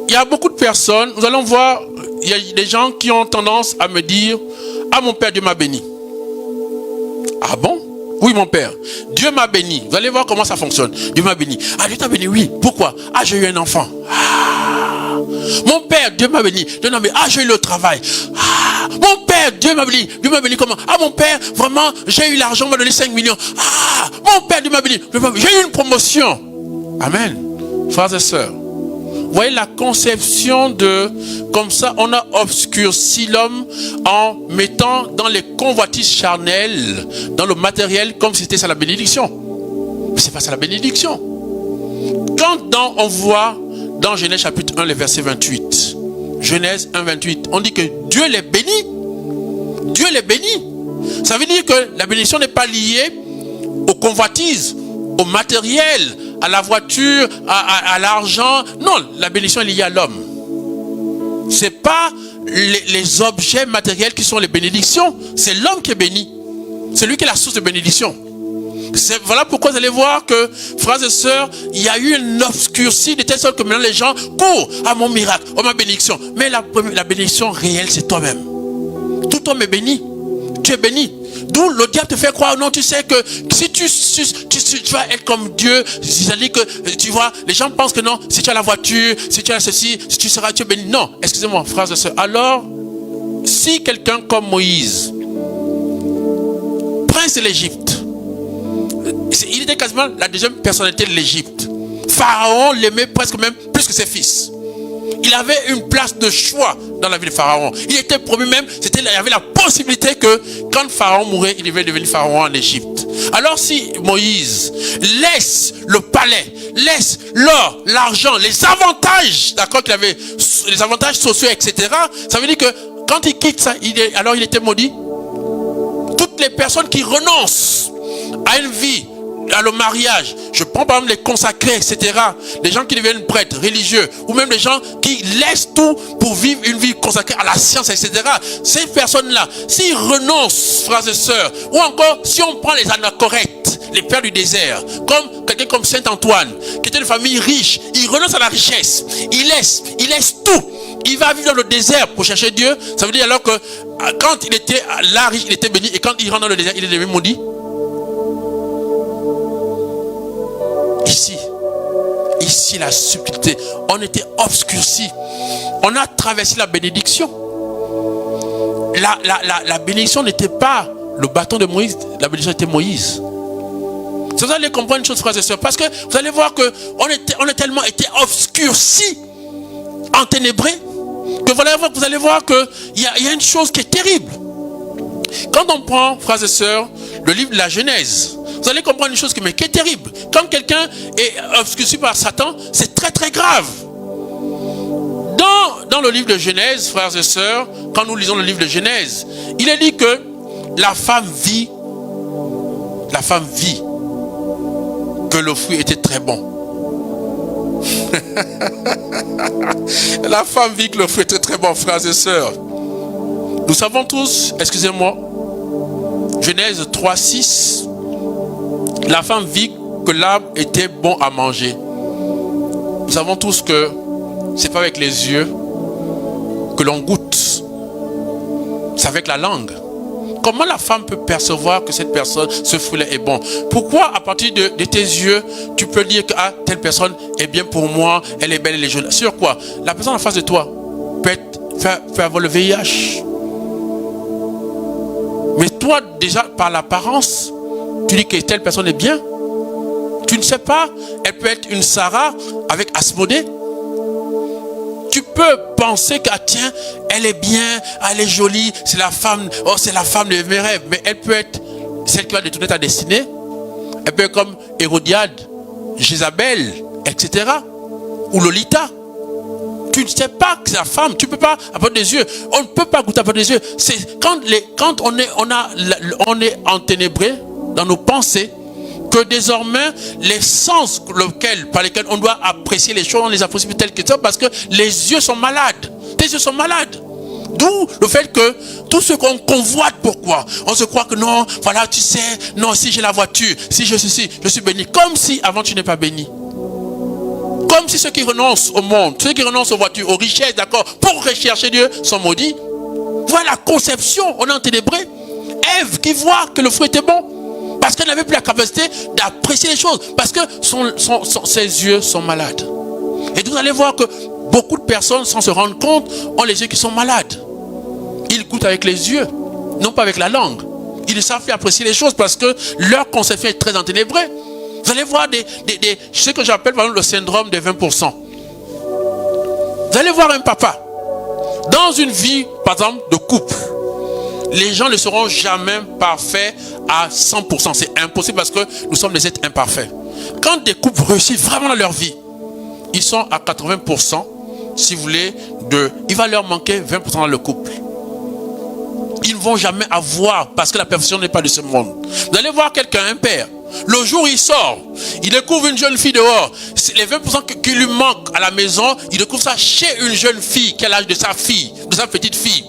Il y a beaucoup de personnes, nous allons voir, il y a des gens qui ont tendance à me dire, ah mon père, Dieu m'a béni. Ah bon? Oui, mon père, Dieu m'a béni. Vous allez voir comment ça fonctionne. Dieu m'a béni. Ah, Dieu t'a béni, oui. Pourquoi? Ah, j'ai eu un enfant. Ah. Mon père, Dieu m'a béni. Dieu m'a béni. Ah, j'ai eu le travail. Ah. Mon père, Dieu m'a béni. Dieu m'a béni comment? Ah, mon père, vraiment, j'ai eu l'argent, on m'a donné 5 millions. Ah, mon père, Dieu m'a béni. J'ai eu une promotion. Amen. Frères et sœurs, vous voyez la conception de, comme ça, on a obscurci l'homme en mettant dans les convoitises charnelles, dans le matériel, comme si c'était ça la bénédiction. Mais c'est pas ça la bénédiction. Quand on voit dans Genèse chapitre 1, le verset 28, Genèse 1, 28, on dit que Dieu les bénit. Dieu les bénit. Ça veut dire que la bénédiction n'est pas liée aux convoitises, au matériel, à la voiture, à l'argent. Non, la bénédiction est liée à l'homme. Ce n'est pas les objets matériels qui sont les bénédictions. C'est l'homme qui est béni. C'est lui qui est la source de bénédiction. Voilà pourquoi vous allez voir que, frères et sœurs, il y a eu une obscurcie de telle sorte que maintenant les gens courent à mon miracle, à ma bénédiction. Mais la bénédiction réelle, c'est toi-même. Tout homme est béni. Tu es béni. D'où le diable te fait croire, non, tu sais que si tu vas être comme Dieu, c'est-à-dire que, tu vois, les gens pensent que non, si tu as la voiture, si tu as ceci, si tu es béni. Non, excusez-moi, frères et sœurs. Alors, si quelqu'un comme Moïse, prince de l'Égypte, il était quasiment la deuxième personnalité de l'Égypte. Pharaon l'aimait presque même plus que ses fils. Il avait une place de choix dans la vie de Pharaon. Il était promu même, il y avait la possibilité que quand Pharaon mourait, il devait devenir Pharaon en Égypte. Alors si Moïse laisse le palais, laisse l'or, l'argent, les avantages, d'accord, qu'il avait, les avantages sociaux, etc., ça veut dire que quand il quitte ça, alors il était maudit. Toutes les personnes qui renoncent à une vie, à le mariage, je prends par exemple les consacrés, etc., les gens qui deviennent prêtres, religieux, ou même les gens qui laissent tout pour vivre une vie consacrée à la science, etc., ces personnes-là, s'ils renoncent, frères et sœurs, ou encore si on prend les anachorètes, les pères du désert, comme quelqu'un comme Saint Antoine, qui était une famille riche, il renonce à la richesse, il laisse tout, il va vivre dans le désert pour chercher Dieu. Ça veut dire alors que quand il était là riche, il était béni, et quand il rentre dans le désert, il est devenu maudit. Ici la subtilité, on était obscurci, on a traversé la bénédiction. La bénédiction n'était pas le bâton de Moïse, la bénédiction était Moïse. Vous allez comprendre une chose, frères et sœurs, parce que vous allez voir que on a tellement été obscurci, enténébrés, que vous allez voir qu'il y a une chose qui est terrible. Quand on prend, frères et sœurs, le livre de la Genèse, vous allez comprendre une chose qui est terrible. Quand quelqu'un est obscurci par Satan, c'est très très grave. Dans le livre de Genèse, frères et sœurs, quand nous lisons le livre de Genèse, il est dit que la femme vit que le fruit était très bon. La femme vit que le fruit était très bon, frères et sœurs. Nous savons tous, excusez-moi, Genèse 3:6, la femme vit que l'arbre était bon à manger. Nous savons tous que c'est pas avec les yeux que l'on goûte, c'est avec la langue. Comment la femme peut percevoir que cette personne, ce fruit-là est bon? Pourquoi à partir de tes yeux, tu peux dire que telle personne est bien pour moi, elle est belle, elle est jolie? Sur quoi? La personne en face de toi peut avoir le VIH. Mais toi, déjà, par l'apparence, tu dis que telle personne est bien. Tu ne sais pas, elle peut être une Sarah avec Asmodée. Tu peux penser que, tiens, elle est bien, elle est jolie, c'est la femme de mes rêves. Mais elle peut être celle qui va détourner ta destinée. Elle peut être comme Hérodiade, Jézabel, etc. Ou Lolita. Tu ne sais pas que c'est la femme. Tu ne peux pas avoir des yeux. On ne peut pas goûter avoir des yeux. C'est quand on est enténébré dans nos pensées, que désormais les sens par lesquels on doit apprécier les choses, on les apprécie telles qu'elles sont parce que les yeux sont malades. Tes yeux sont malades. D'où le fait que tout ce qu'on convoite, pourquoi? On se croit que non, voilà, tu sais, non, si j'ai la voiture, si je suis béni. Comme si avant tu n'es pas béni. Comme si ceux qui renoncent au monde, ceux qui renoncent aux voitures, aux richesses, d'accord, pour rechercher Dieu, sont maudits. Voilà la conception, on est enténébré. Ève qui voit que le fruit était bon, parce qu'elle n'avait plus la capacité d'apprécier les choses, parce que ses yeux sont malades. Et vous allez voir que beaucoup de personnes, sans se rendre compte, ont les yeux qui sont malades. Ils goûtent avec les yeux, non pas avec la langue. Ils ne savent plus apprécier les choses parce que leur conception est très enténébrée. Vous allez voir ce que j'appelle par exemple le syndrome des 20%. Vous allez voir un papa, dans une vie, par exemple, de couple, les gens ne seront jamais parfaits à 100%. C'est impossible parce que nous sommes des êtres imparfaits. Quand des couples réussissent vraiment dans leur vie, ils sont à 80%, si vous voulez, il va leur manquer 20% dans le couple. Ils ne vont jamais avoir, parce que la perfection n'est pas de ce monde. Vous allez voir quelqu'un, un père, le jour où il sort, il découvre une jeune fille dehors. Les 20% qui lui manquent à la maison, il découvre ça chez une jeune fille qui a l'âge de sa fille, de sa petite fille.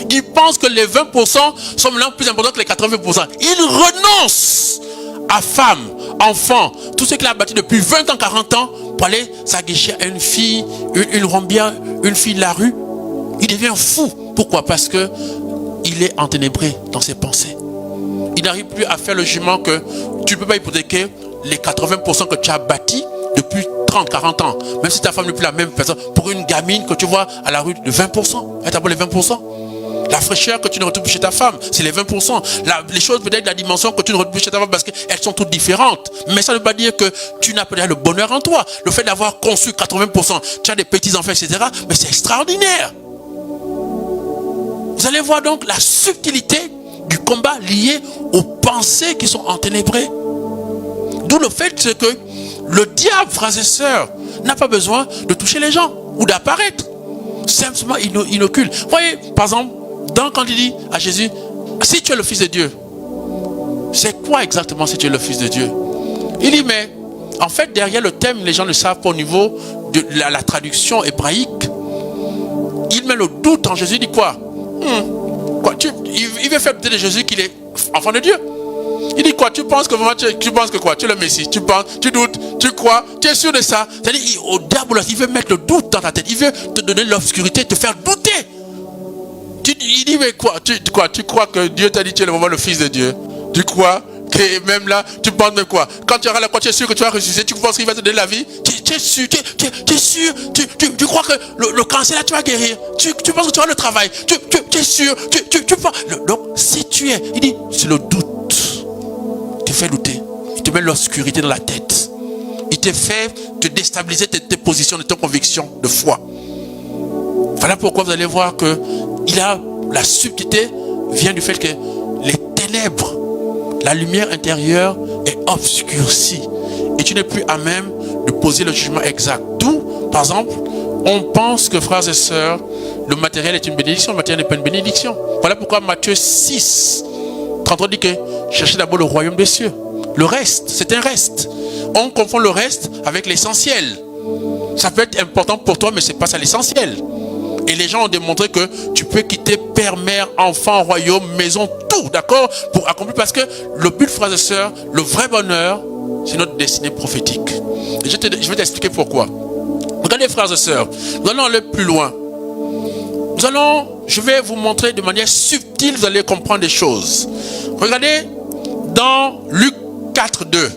Il pense que les 20% sont maintenant plus importants que les 80%. Il renonce à femme, enfant, tout ce qu'il a bâti depuis 20 ans, 40 ans, pour aller s'aguicher à une fille, une rombière, une fille de la rue. Il devient fou. Pourquoi? Parce que il est enténébré dans ses pensées. Il n'arrive plus à faire le jugement que tu ne peux pas hypothéquer les 80% que tu as bâtis depuis 30, 40 ans. Même si ta femme n'est plus la même personne. Pour une gamine que tu vois à la rue de 20%, elle t'appelle les 20%. La fraîcheur que tu ne retrouves plus chez ta femme, c'est les 20%. Les choses, peut-être la dimension que tu ne retrouves plus chez ta femme parce qu'elles sont toutes différentes. Mais ça ne veut pas dire que tu n'as pas le bonheur en toi. Le fait d'avoir conçu 80%, tu as des petits-enfants, etc. Mais c'est extraordinaire. Vous allez voir donc la subtilité du combat lié aux pensées qui sont enténébrées. D'où le fait que le diable, frères et sœurs, n'a pas besoin de toucher les gens ou d'apparaître. Simplement inocule. Vous voyez, par exemple, quand il dit à Jésus, si tu es le Fils de Dieu, c'est quoi exactement si tu es le Fils de Dieu? Il dit, mais en fait, derrière le thème, les gens ne savent pas au niveau de la traduction hébraïque. Il met le doute en Jésus, il dit quoi? Il veut faire douter de Jésus qu'il est enfant de Dieu. Il dit quoi? Tu penses que vraiment, tu penses que quoi? Tu es le Messie, tu penses, tu doutes, tu crois, tu es sûr de ça. C'est-à-dire, au diable, il veut mettre le doute dans ta tête. Il veut te donner l'obscurité, te faire douter. Il dit, mais quoi? Tu crois que Dieu t'a dit que tu es vraiment le Fils de Dieu? Tu crois que même là, tu penses de quoi? Quand tu auras la croix, tu es sûr que tu vas ressusciter, tu penses qu'il va te donner la vie? Tu es sûr, tu es sûr, tu crois que le cancer là, tu vas guérir? Tu penses que tu auras le travail? Tu es sûr, tu penses. Donc, si tu es, il dit, c'est le doute. Il te fait douter. Il te met l'obscurité dans la tête. Il te fait te déstabiliser tes positions, tes convictions de foi. Voilà pourquoi vous allez voir que la subtilité vient du fait que les ténèbres, la lumière intérieure est obscurcie. Et tu n'es plus à même de poser le jugement exact. D'où, par exemple, on pense que, frères et sœurs, le matériel est une bénédiction, le matériel n'est pas une bénédiction. Voilà pourquoi Matthieu 6, 33 dit que cherchez d'abord le royaume des cieux. Le reste, c'est un reste. On confond le reste avec l'essentiel. Ça peut être important pour toi, mais ce n'est pas ça l'essentiel. Et les gens ont démontré que tu peux quitter père, mère, enfant, royaume, maison, tout, d'accord, pour accomplir. Parce que le but, frères et sœurs, le vrai bonheur, c'est notre destinée prophétique. Et je vais t'expliquer pourquoi. Regardez, frères et sœurs, nous allons aller plus loin. Je vais vous montrer de manière subtile, vous allez comprendre des choses. Regardez dans Luc 4, 2.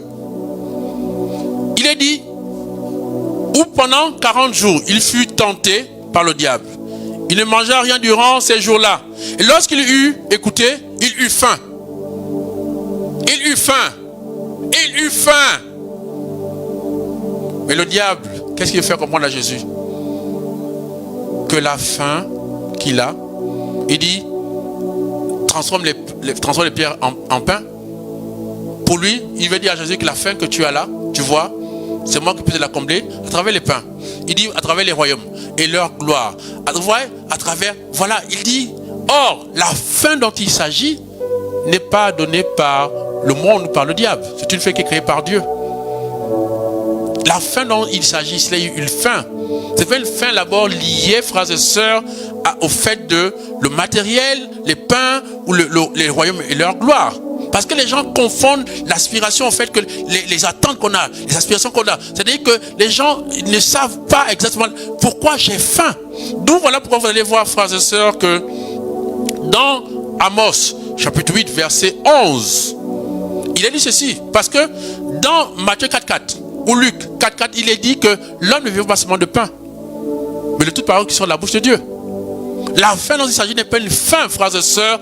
Il est dit, où pendant 40 jours, il fut tenté par le diable. Il ne mangea rien durant ces jours-là. Et lorsqu'il eut écouté, il eut faim. Il eut faim. Il eut faim. Mais le diable, qu'est-ce qu'il fait comprendre à Jésus? Que la faim qu'il a, il dit, transforme les pierres en pain. Pour lui, il veut dire à Jésus que la faim que tu as là, tu vois, c'est moi qui peux te la combler à travers les pains. Il dit à travers les royaumes et leur gloire. À travers, voilà, il dit, or, la faim dont il s'agit n'est pas donnée par le monde ou par le diable. C'est une faim qui est créée par Dieu. La faim dont il s'agit, c'est une faim. C'est pas une faim d'abord liée, frères et sœurs, au fait de le matériel, les pains ou les royaumes et leur gloire. Parce que les gens confondent l'aspiration au fait que les attentes qu'on a, les aspirations qu'on a. C'est-à-dire que les gens ne savent pas exactement pourquoi j'ai faim. D'où voilà pourquoi vous allez voir, frères et sœurs, que dans Amos, chapitre 8, verset 11, il est dit ceci. Parce que dans Matthieu 4.4 ou Luc 4.4, il est dit que l'homme ne vit pas seulement de pain, mais de toutes paroles qui sont de la bouche de Dieu. La faim dont il s'agit n'est pas une faim, frères et sœurs,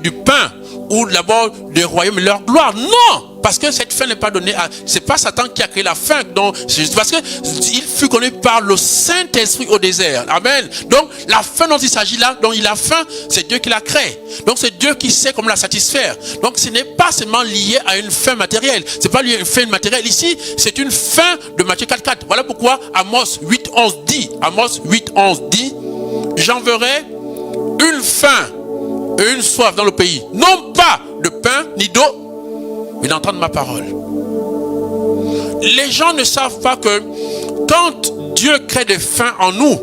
du pain, ou d'abord des royaumes et leur gloire. Non, parce que cette faim n'est pas donnée à... C'est pas Satan qui a créé la faim. Donc, parce qu'il fut connu par le Saint-Esprit au désert. Amen. Donc, la faim dont il s'agit là, dont il a faim, c'est Dieu qui l'a créé. Donc, c'est Dieu qui sait comment la satisfaire. Donc, ce n'est pas seulement lié à une faim matérielle. C'est pas lié à une faim matérielle. Ici, c'est une faim de Matthieu 4.4. Voilà pourquoi Amos 8.11 dit, Amos 8.11 dit, j'enverrai une faim et une soif dans le pays, non pas de pain ni d'eau, mais d'entendre ma parole. Les gens ne savent pas que quand Dieu crée des faim en nous,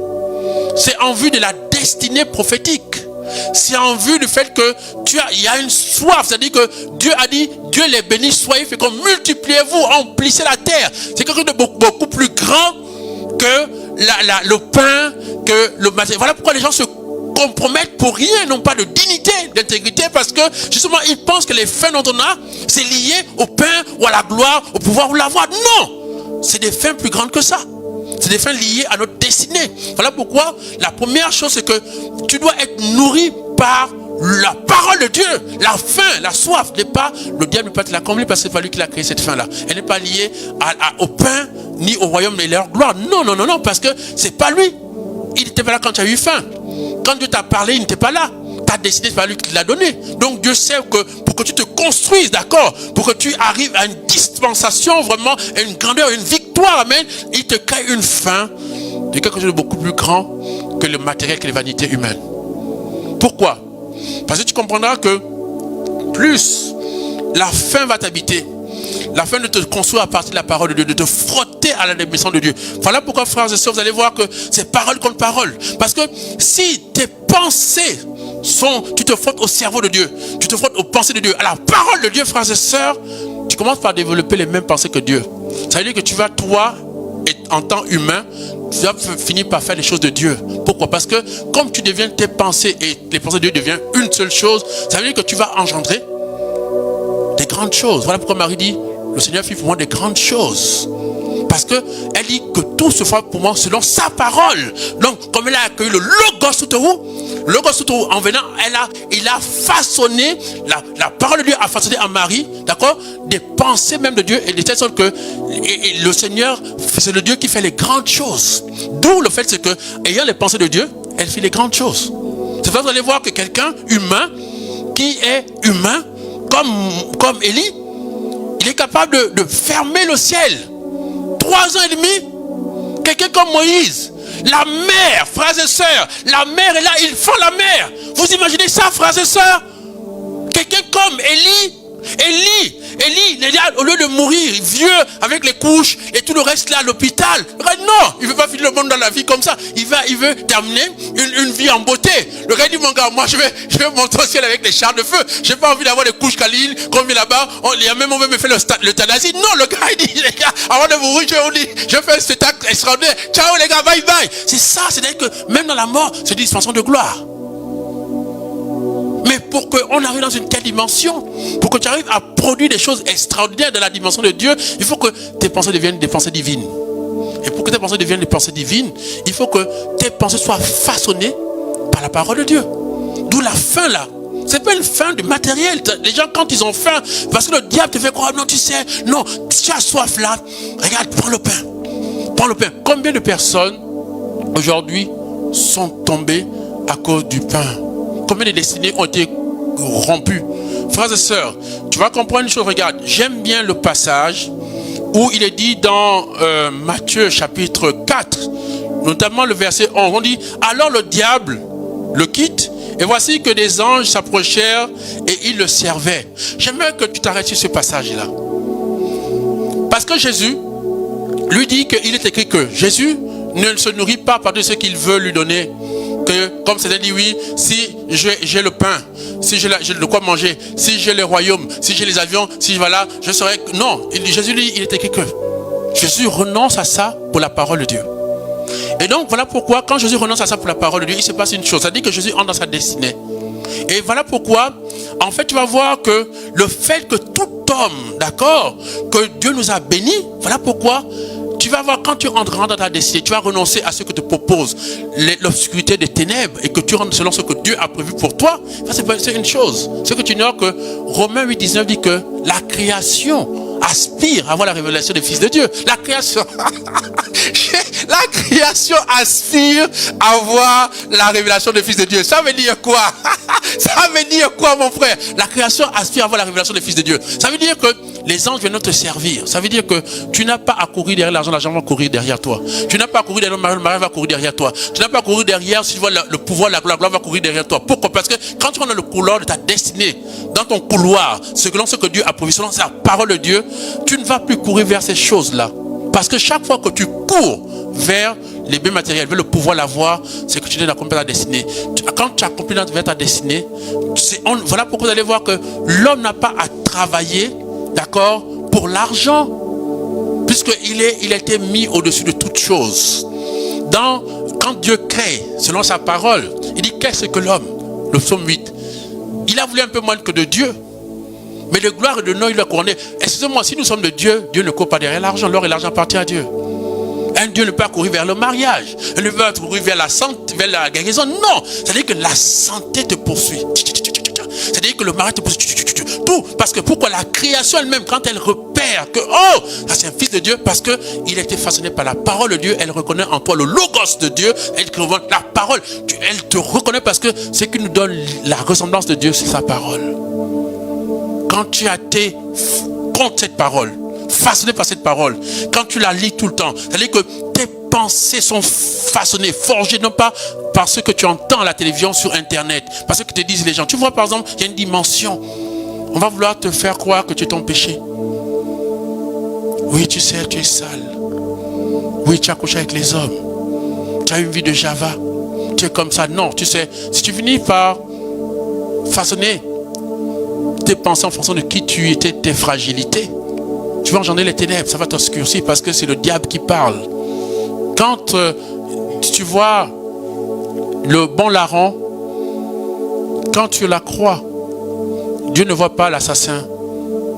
c'est en vue de la destinée prophétique. C'est en vue du fait que il y a une soif, c'est-à-dire que Dieu a dit, Dieu les bénit, soyez féconds, multipliez-vous, emplissez la terre. C'est quelque chose de beaucoup plus grand que le pain, que le matériel. Voilà pourquoi les gens se compromettent pour rien, n'ont pas de dignité, d'intégrité, parce que justement ils pensent que les faits dont on a, c'est lié au pain ou à la gloire, au pouvoir ou la voix. Non, c'est des fins plus grandes que ça. C'est des fins liées à notre destinée. Voilà pourquoi la première chose, c'est que tu dois être nourri par la parole de Dieu. La faim, la soif n'est pas, le diable ne peut pas te la combler parce que c'est pas lui qui a créé cette faim-là. Elle n'est pas liée au pain, ni au royaume et leur gloire. Non, non, non, non, parce que c'est pas lui. Il n'était pas là quand tu as eu faim. Quand Dieu t'a parlé, il n'était pas là. Ta destinée, c'est pas lui qui te l'a donné. Donc Dieu sait que pour que tu te construises, d'accord, pour que tu arrives à une dispensation, vraiment, à une grandeur, une victoire, amen, il te crée une faim de quelque chose de beaucoup plus grand que le matériel, que les vanités humaines. Pourquoi? Parce que tu comprendras que plus la faim va t'habiter, la faim de te construire à partir de la parole de Dieu, de te frotter à la démission de Dieu. Voilà pourquoi, frères et sœurs, vous allez voir que c'est parole contre parole. Parce que si tes pensées sont, tu te frottes au cerveau de Dieu, tu te frottes aux pensées de Dieu, à la parole de Dieu, frères et sœurs, tu commences par développer les mêmes pensées que Dieu. Ça veut dire que tu vas, toi, en tant humain, tu vas finir par faire les choses de Dieu. Pourquoi? Parce que comme tu deviens tes pensées et les pensées de Dieu deviennent une seule chose, ça veut dire que tu vas engendrer des grandes choses. Voilà pourquoi Marie dit, le Seigneur fit pour moi des grandes choses. Parce qu'elle dit que tout se fera pour moi selon sa parole. Donc, comme elle a accueilli le Logos tout haut, en venant, il a façonné, la parole de Dieu a façonné en Marie, d'accord, des pensées même de Dieu, et de telle sorte que le Seigneur, c'est le Dieu qui fait les grandes choses. D'où le fait, c'est que, ayant les pensées de Dieu, elle fait les grandes choses. C'est pour ça que vous allez voir que quelqu'un humain, qui est humain, comme Élie, il est capable de fermer le ciel. 3 ans et demi. Quelqu'un comme Moïse, la mer, frères et sœurs, la mer est là, ils font la mer. Vous imaginez ça, frères et sœurs? Quelqu'un comme Élie, au lieu de mourir vieux avec les couches et tout le reste là à l'hôpital, non, il ne veut pas finir le monde dans la vie comme ça. Il veut terminer une vie en beauté. Le gars dit, mon gars, moi je vais monter au ciel avec les chars de feu. Je n'ai pas envie d'avoir des couches câlines comme il là-bas. Il y a même on veut me faire l'euthanasie. Non, le gars il dit, les gars, avant de mourir, je fais un spectacle extraordinaire. Ciao les gars, bye bye. C'est ça, c'est-à-dire que même dans la mort, c'est une dispensation de gloire. Mais pour qu'on arrive dans une telle dimension, pour que tu arrives à produire des choses extraordinaires dans la dimension de Dieu, il faut que tes pensées deviennent des pensées divines. Et pour que tes pensées deviennent des pensées divines, il faut que tes pensées soient façonnées par la parole de Dieu. D'où la faim là. C'est pas une faim du matériel. Les gens quand ils ont faim, parce que le diable te fait croire, non tu sais, non, si tu as soif là, regarde, prends le pain. Prends le pain. Combien de personnes aujourd'hui sont tombées à cause du pain? Combien de destinées ont été rompues? Frères et sœurs, tu vas comprendre une chose, regarde, j'aime bien le passage où il est dit dans Matthieu chapitre 4, notamment le verset 11, on dit, alors le diable le quitte, et voici que des anges s'approchèrent et ils le servaient. J'aimerais que tu t'arrêtes sur ce passage-là. Parce que Jésus lui dit qu'il est écrit que Jésus ne se nourrit pas par de ce qu'il veut lui donner. Que, comme c'est dit, oui, si j'ai le pain, si j'ai de quoi manger, si j'ai le royaume, si j'ai les avions, si voilà, je serai... Non, Jésus lui, il est écrit que Jésus renonce à ça pour la parole de Dieu. Et donc, voilà pourquoi, quand Jésus renonce à ça pour la parole de Dieu, il se passe une chose. Ça dit que Jésus entre dans sa destinée. Et voilà pourquoi, en fait, tu vas voir que le fait que tout homme, d'accord, que Dieu nous a bénis, voilà pourquoi... Tu vas voir, quand tu entreras dans ta destinée, tu vas renoncer à ce que te propose l'obscurité des ténèbres et que tu rentres selon ce que Dieu a prévu pour toi. C'est une chose. Ce que tu ignores que Romains 8,19 dit que la création aspire à voir la révélation des fils de Dieu. La création aspire à voir la révélation des fils de Dieu. Ça veut dire quoi? Ça veut dire quoi, mon frère? La création aspire à voir la révélation des fils de Dieu. Ça veut dire que les anges viennent te servir. Ça veut dire que tu n'as pas à courir derrière l'argent, l'argent va courir derrière toi. Tu n'as pas à courir derrière le mari va courir derrière toi. Tu n'as pas à courir derrière, si tu vois le pouvoir, la gloire va courir derrière toi. Pourquoi? Parce que quand tu rentres dans le couloir de ta destinée, dans ton couloir, selon ce que Dieu a prévu, selon sa parole de Dieu, tu ne vas plus courir vers ces choses-là. Parce que chaque fois que tu cours vers les biens matériels, vers le pouvoir, la voix, c'est que tu viens d'accomplir ta destinée. Quand tu accomplis vers ta destinée, voilà pourquoi vous allez voir que l'homme n'a pas à travailler, d'accord, pour l'argent, puisqu'il a été mis au-dessus de toute chose. Quand Dieu crée, selon sa parole, il dit qu'est-ce que l'homme? Le psaume 8. Il a voulu un peu moins que de Dieu. Mais de gloire et de nom, il l'a couronné. Excusez-moi, si nous sommes de Dieu, Dieu ne court pas derrière l'argent. L'or et l'argent appartiennent à Dieu. Un Dieu ne peut pas courir vers le mariage. Il ne peut pas courir vers la santé, vers la guérison. Non. C'est-à-dire que la santé te poursuit. C'est-à-dire que le mariage te poursuit. Tout. Parce que pourquoi la création elle-même, quand elle repère que, oh, ça c'est un fils de Dieu, parce qu'il a été façonné par la parole de Dieu, elle reconnaît en toi le logos de Dieu, elle reconnaît la parole. Elle te reconnaît parce que ce qui nous donne la ressemblance de Dieu, c'est sa parole. Quand tu as été contre cette parole, façonné par cette parole, quand tu la lis tout le temps, c'est-à-dire que tes pensées sont façonnées, forgées, non pas par ce que tu entends à la télévision, sur internet, par ce que te disent les gens. Tu vois par exemple, il y a une dimension, on va vouloir te faire croire que tu es ton péché. Oui, tu sais, tu es sale. Oui, tu as couché avec les hommes. Tu as une vie de Java. Tu es comme ça. Non, tu sais, si tu finis par façonner tes pensées en fonction de qui tu étais, tes fragilités, tu vas engendrer les ténèbres, ça va t'obscurcir parce que c'est le diable qui parle. Quand tu vois le bon larron, quand tu la crois, Dieu ne voit pas l'assassin.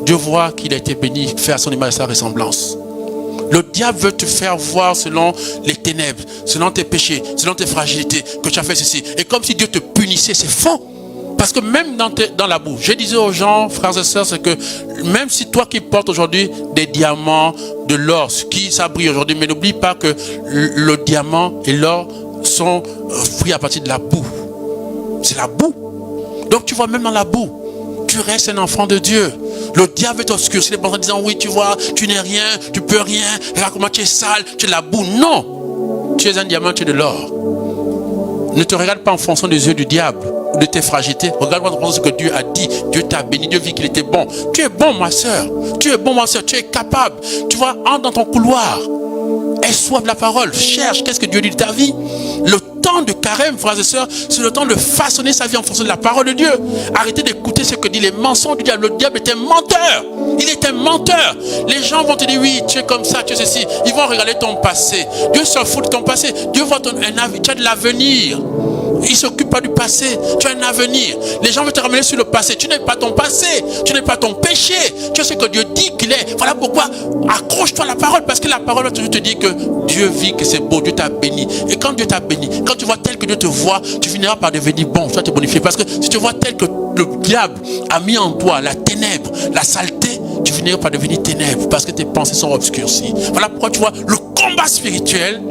Dieu voit qu'il a été béni, fait à son image et sa ressemblance. Le diable veut te faire voir selon les ténèbres, selon tes péchés, selon tes fragilités, que tu as fait ceci. Et comme si Dieu te punissait, c'est faux. Parce que même dans la boue, je disais aux gens, frères et sœurs, c'est que même si toi qui portes aujourd'hui des diamants, de l'or, qui ça brille aujourd'hui, mais n'oublie pas que le diamant et l'or sont fruits à partir de la boue. C'est la boue. Donc tu vois, même dans la boue, tu restes un enfant de Dieu. Le diable veut t'obscurcir les pensées en disant, oui, tu vois, tu n'es rien, tu peux rien, regarde comment tu es sale, tu es de la boue. Non, tu es un diamant, tu es de l'or. Ne te regarde pas en fonction des yeux du diable, de tes fragilités. Regarde-moi en fonction de ce que Dieu a dit. Dieu t'a béni, Dieu vit qu'il était bon. Tu es bon, ma soeur. Tu es bon, ma soeur. Tu es capable. Tu vois, entre dans ton couloir. Aie soif de la parole. Cherche qu'est-ce que Dieu dit de ta vie. Le temps de carême, frères et sœurs, c'est le temps de façonner sa vie en fonction de la parole de Dieu. Arrêtez d'écouter ce que dit les mensonges du diable. Le diable est un menteur. Il est un menteur. Les gens vont te dire, oui, tu es comme ça, tu es ceci. Ils vont regarder ton passé. Dieu s'en fout de ton passé. Dieu voit tu as de l'avenir. Il ne s'occupe pas du passé. Tu as un avenir. Les gens veulent te ramener sur le passé. Tu n'es pas ton passé. Tu n'es pas ton péché. Tu es ce que Dieu dit qu'il est. Voilà pourquoi accroche-toi à la parole. Parce que la parole va toujours te dire que Dieu vit, que c'est beau. Dieu t'a béni. Et quand Dieu t'a béni, quand tu vois tel que Dieu te voit, tu finiras par devenir bon. Tu vas te bonifier. Parce que si tu vois tel que le diable a mis en toi la ténèbre, la saleté, tu finiras par devenir ténèbres. Parce que tes pensées sont obscurcies. Voilà pourquoi tu vois le combat spirituel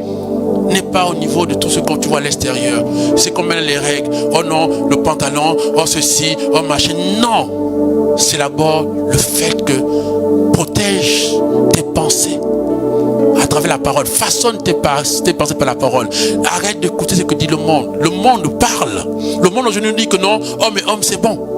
n'est pas au niveau de tout ce que tu vois à l'extérieur. C'est comme les règles. Oh non, le pantalon, oh ceci, oh machin. Non. C'est d'abord le fait que protège tes pensées à travers la parole. Façonne tes pensées par la parole. Arrête d'écouter ce que dit le monde. Le monde parle. Le monde aujourd'hui nous dit que non, homme et homme c'est bon.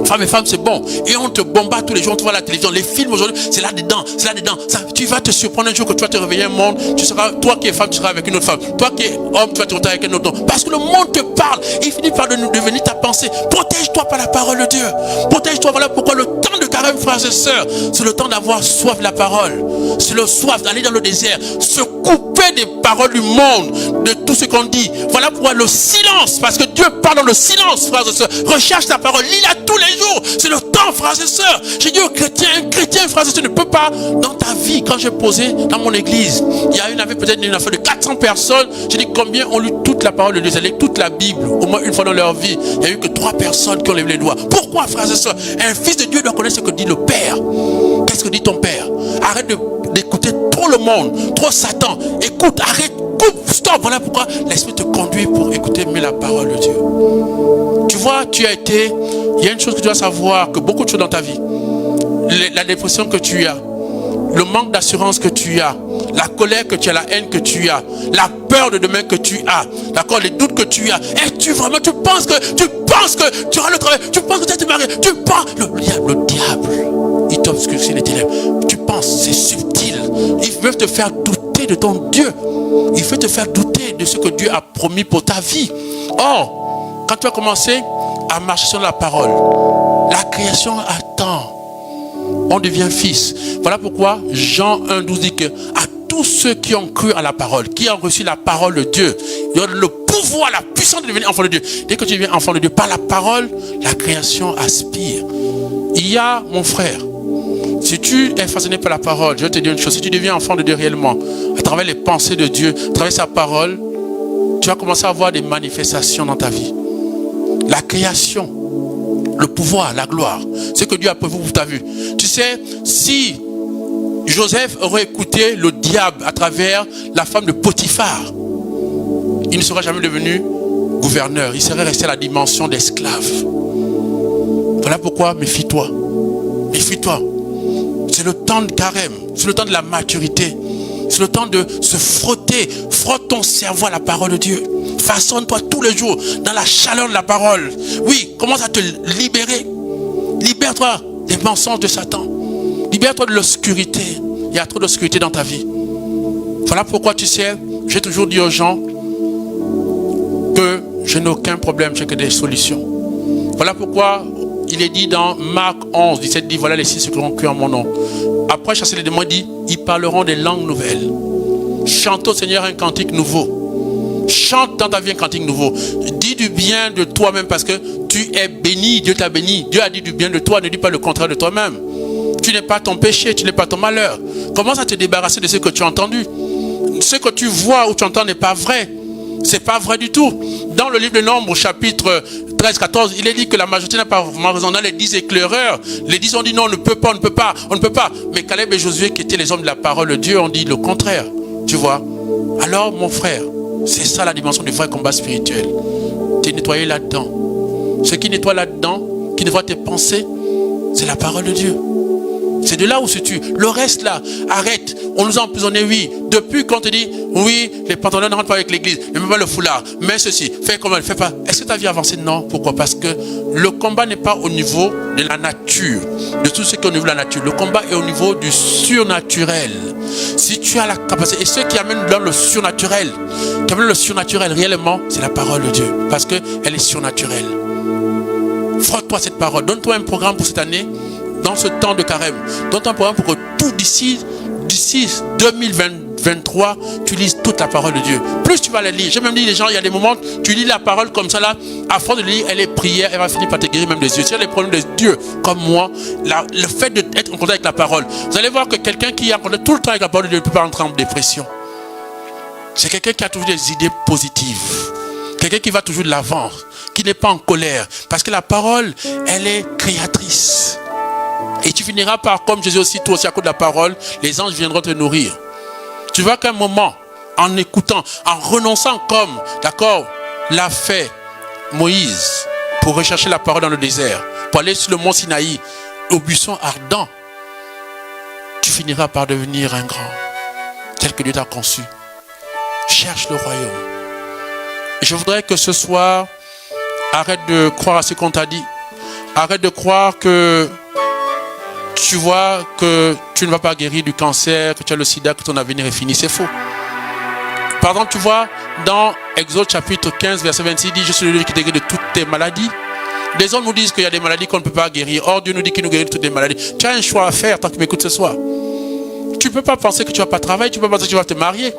Femme et femme c'est bon. Et on te bombarde tous les jours, on te voit à la télévision. Les films aujourd'hui, c'est là-dedans, c'est là-dedans. Tu vas te surprendre un jour que tu vas te réveiller un monde. Tu seras, toi qui es femme, tu seras avec une autre femme. Toi qui es homme, tu vas te retrouver avec un autre homme. Parce que le monde te parle. Il finit par devenir ta pensée. Protège-toi par la parole de Dieu. Protège-toi. Voilà pourquoi le temps de carême, frères et sœurs, c'est le temps d'avoir soif de la parole. C'est le soif d'aller dans le désert. Se couper des paroles du monde, de tout ce qu'on dit. Voilà pourquoi le silence, parce que Dieu parle dans le silence, frères et sœurs. Recherche la parole, lis-la tous les jours. C'est le temps, frères et sœurs. J'ai dit aux chrétiens, un chrétien, frères et sœurs, ne peut pas, dans ta vie, quand j'ai posé dans mon église, il y avait peut-être une affaire de 400 personnes. J'ai dit combien ont lu toute la parole de Dieu, c'est-à-dire toute la Bible, au moins une fois dans leur vie. Il n'y a eu que 3 personnes qui ont levé les doigts. Pourquoi, frères et sœurs? Un fils de Dieu doit connaître ce que dit le Père. Qu'est-ce que dit ton Père? Arrête d'écouter trop le monde, trop Satan. Écoute, arrête, coupe, stop. Voilà pourquoi l'Esprit te conduit pour écouter mieux la parole de Dieu. Tu vois, il y a une chose que tu dois savoir, que beaucoup de choses dans ta vie, la dépression que tu as, le manque d'assurance que tu as, la colère que tu as, la haine que tu as, la peur de demain que tu as, d'accord, les doutes que tu as, et tu penses que tu auras le travail, tu penses que tu vas te marier, tu penses, le diable, il t'obscurcit les ténèbres, tu penses, c'est subtil, ils veulent te faire douter de ton Dieu, il veut te faire douter de ce que Dieu a promis pour ta vie. Or, quand tu as commencé à marcher sur la parole, la création attend. On devient fils. Voilà pourquoi Jean 1,12 dit que à tous ceux qui ont cru à la parole, qui ont reçu la parole de Dieu, ils ont le pouvoir, la puissance de devenir enfant de Dieu. Dès que tu deviens enfant de Dieu, par la parole, la création aspire. Il y a, mon frère, Si tu es façonné par la parole, je vais te dire une chose, si tu deviens enfant de Dieu réellement, à travers les pensées de Dieu, à travers sa parole, tu vas commencer à avoir des manifestations dans ta vie. La création, le pouvoir, la gloire, ce que Dieu a prévu pour ta vie. Tu sais, si Joseph aurait écouté le diable à travers la femme de Potiphar, il ne serait jamais devenu gouverneur. Il serait resté à la dimension d'esclave. Voilà pourquoi méfie-toi. Méfie-toi. C'est le temps de carême. C'est le temps de la maturité. C'est le temps de se frotter. Frotte ton cerveau à la parole de Dieu. Façonne-toi tous les jours dans la chaleur de la parole. Oui, commence à te libérer. Libère-toi des mensonges de Satan. Libère-toi de l'obscurité. Il y a trop d'obscurité dans ta vie. Voilà pourquoi tu sais, j'ai toujours dit aux gens que je n'ai aucun problème, j'ai que des solutions. Voilà pourquoi il est dit dans Marc 11, 17, dit voilà les 6 qui ont cru en mon nom. Après chasser les démons, il dit ils parleront des langues nouvelles. Chante au Seigneur un cantique nouveau. Chante dans ta vie un cantique nouveau. Dis du bien de toi-même parce que tu es béni, Dieu t'a béni. Dieu a dit du bien de toi, ne dis pas le contraire de toi-même. Tu n'es pas ton péché, tu n'es pas ton malheur. Commence à te débarrasser de ce que tu as entendu. Ce que tu vois ou tu entends n'est pas vrai. C'est pas vrai du tout. Dans le livre de Nombres, chapitre 13-14, il est dit que la majorité n'a pas vraiment raison. Dans les 10 éclaireurs, les 10 ont dit non, on ne peut pas, on ne peut pas, on ne peut pas. Mais Caleb et Josué, qui étaient les hommes de la parole de Dieu, ont dit le contraire. Tu vois. Alors, mon frère, c'est ça la dimension du vrai combat spirituel. Tu es nettoyé là-dedans. Ce qui nettoie là-dedans, qui nettoie tes pensées, c'est la parole de Dieu. C'est de là où se tue. Le reste là, arrête. On nous a emprisonnés, oui. Depuis qu'on te dit, oui, les pantalons ne rentrent pas avec l'église, ne mets pas le foulard, mais ceci, fais comment, fais pas. Est-ce que ta vie a avancé? Non. Pourquoi? Parce que le combat n'est pas au niveau de la nature, de tout ce qui est au niveau de la nature. Le combat est au niveau du surnaturel. Si tu as la capacité, et ceux qui amènent dans le surnaturel, réellement, c'est la parole de Dieu. Parce qu'elle est surnaturelle. Frotte-toi cette parole. Donne-toi un programme pour cette année. Dans ce temps de carême, donne-toi un programme pour que tout d'ici 2023, tu lises toute la parole de Dieu. Plus tu vas la lire. J'ai même dit les gens, il y a des moments, tu lis la parole comme ça là, à force de lire, elle est prière, elle va finir par te guérir même des yeux. Si tu as des problèmes de Dieu, comme moi, le fait d'être en contact avec la parole, vous allez voir que quelqu'un qui est en contact tout le temps avec la parole de Dieu ne peut pas entrer en dépression. C'est quelqu'un qui a toujours des idées positives. Quelqu'un qui va toujours de l'avant, qui n'est pas en colère. Parce que la parole, elle est créatrice. Et tu finiras par, comme Jésus aussi, toi aussi à cause de la parole, les anges viendront te nourrir. Tu vois qu'à un moment, en écoutant, en renonçant comme, d'accord, l'a fait Moïse pour rechercher la parole dans le désert, pour aller sur le mont Sinaï, au buisson ardent, tu finiras par devenir un grand, tel que Dieu t'a conçu. Cherche le royaume. Et je voudrais que ce soir, arrête de croire à ce qu'on t'a dit. Arrête de croire que tu vois que tu ne vas pas guérir du cancer, que tu as le sida, que ton avenir est fini. C'est faux. Par exemple, tu vois, dans Exode chapitre 15, verset 26, il dit, je suis le Dieu qui te guérit de toutes tes maladies. Les hommes nous disent qu'il y a des maladies qu'on ne peut pas guérir. Or, Dieu nous dit qu'il nous guérit de toutes les maladies. Tu as un choix à faire tant que tu m'écoutes ce soir. Tu ne peux pas penser que tu ne vas pas travailler, tu ne peux pas penser que tu vas te marier.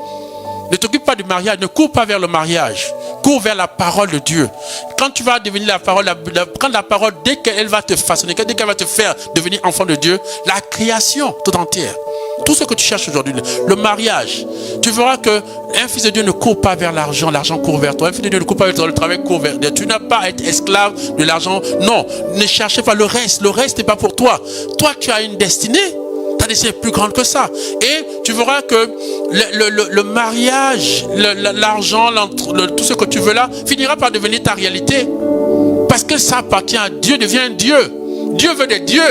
Ne t'occupe pas du mariage, ne cours pas vers le mariage. Cours vers la parole de Dieu. Quand tu vas devenir la parole, quand la parole, dès qu'elle va te façonner, dès qu'elle va te faire devenir enfant de Dieu, la création tout entière, tout ce que tu cherches aujourd'hui, le mariage, tu verras que un fils de Dieu ne court pas vers l'argent, l'argent court vers toi. Un fils de Dieu ne court pas vers le travail, court vers Dieu. Tu n'as pas à être esclave de l'argent. Non, ne cherchez pas le reste. Le reste n'est pas pour toi. Toi, tu as une destinée. Ta destinée est plus grande que ça. Et tu verras que le mariage, l'argent, tout ce que tu veux là, finira par devenir ta réalité. Parce que ça appartient à Dieu, devient Dieu. Dieu veut des dieux.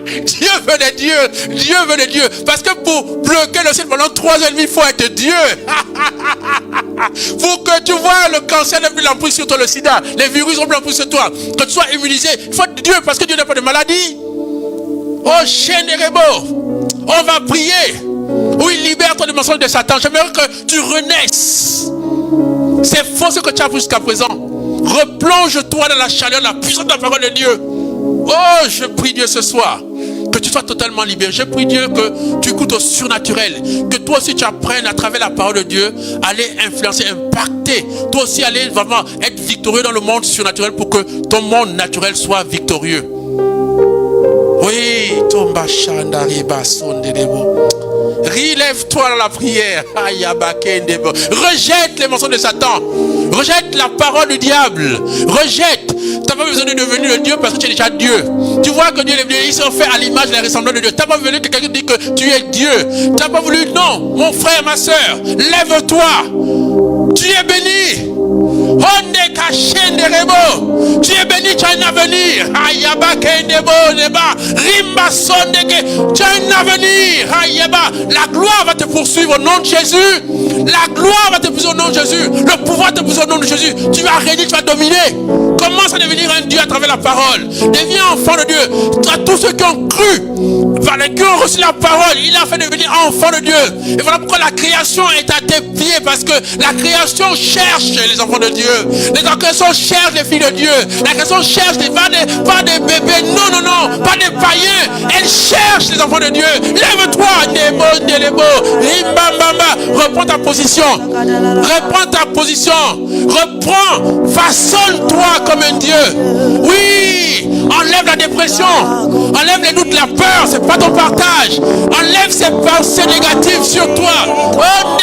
Dieu veut des dieux. Dieu veut des dieux. Parce que pour bloquer le ciel pendant 3 ans et demi, il faut être Dieu. Pour que tu vois le cancer ne plus l'emprise sur toi, le sida, les virus ont plus l'emprise sur toi, que tu sois immunisé, il faut être Dieu parce que Dieu n'a pas de maladie. Oh, Chénérebo, on va prier. Oui, libère-toi des mensonges de Satan. J'aimerais que tu renaisses. C'est faux ce que tu as fait jusqu'à présent. Replonge-toi dans la chaleur, la puissance de la parole de Dieu. Oh, je prie Dieu ce soir que tu sois totalement libéré. Je prie Dieu que tu écoutes au surnaturel. Que toi aussi tu apprennes à travers la parole de Dieu à aller influencer, impacter. Toi aussi aller vraiment être victorieux dans le monde surnaturel pour que ton monde naturel soit victorieux. Oui, tomba chanda riba sondedebo. Relève-toi dans la prière. Rejette les mensonges de Satan. Rejette la parole du diable. Rejette. Tu n'as pas besoin de devenir le Dieu parce que tu es déjà Dieu. Tu vois que Dieu est venu, il s'est fait à l'image et la ressemblance de Dieu. Tu n'as pas voulu que quelqu'un dise que tu es Dieu. Tu n'as pas voulu, non, mon frère, ma soeur, lève-toi. Tu es béni. Tu es béni, tu as un avenir. Tu as un avenir. La gloire va te poursuivre au nom de Jésus. La gloire va te poursuivre au nom de Jésus. Le pouvoir te poursuivre au nom de Jésus. Tu vas régner, tu vas dominer. Commence à devenir un Dieu à travers la parole. Deviens enfant de Dieu. À tous ceux qui ont cru, qui ont reçu la parole, il a fait devenir enfant de Dieu. Et voilà pourquoi la création est à tes pieds. Parce que la création cherche les enfants de Dieu. La création cherche les filles de Dieu. La création cherche pas des bébés. Non, non, non. Pas des païens. Elle cherche les enfants de Dieu. Lève-toi. Reprends ta position. Reprends ta position. Reprends. Façonne-toi comme un Dieu. Oui. Enlève la dépression. Enlève les doutes, la peur. C'est pas ton partage. Enlève ces pensées négatives sur toi. Oh,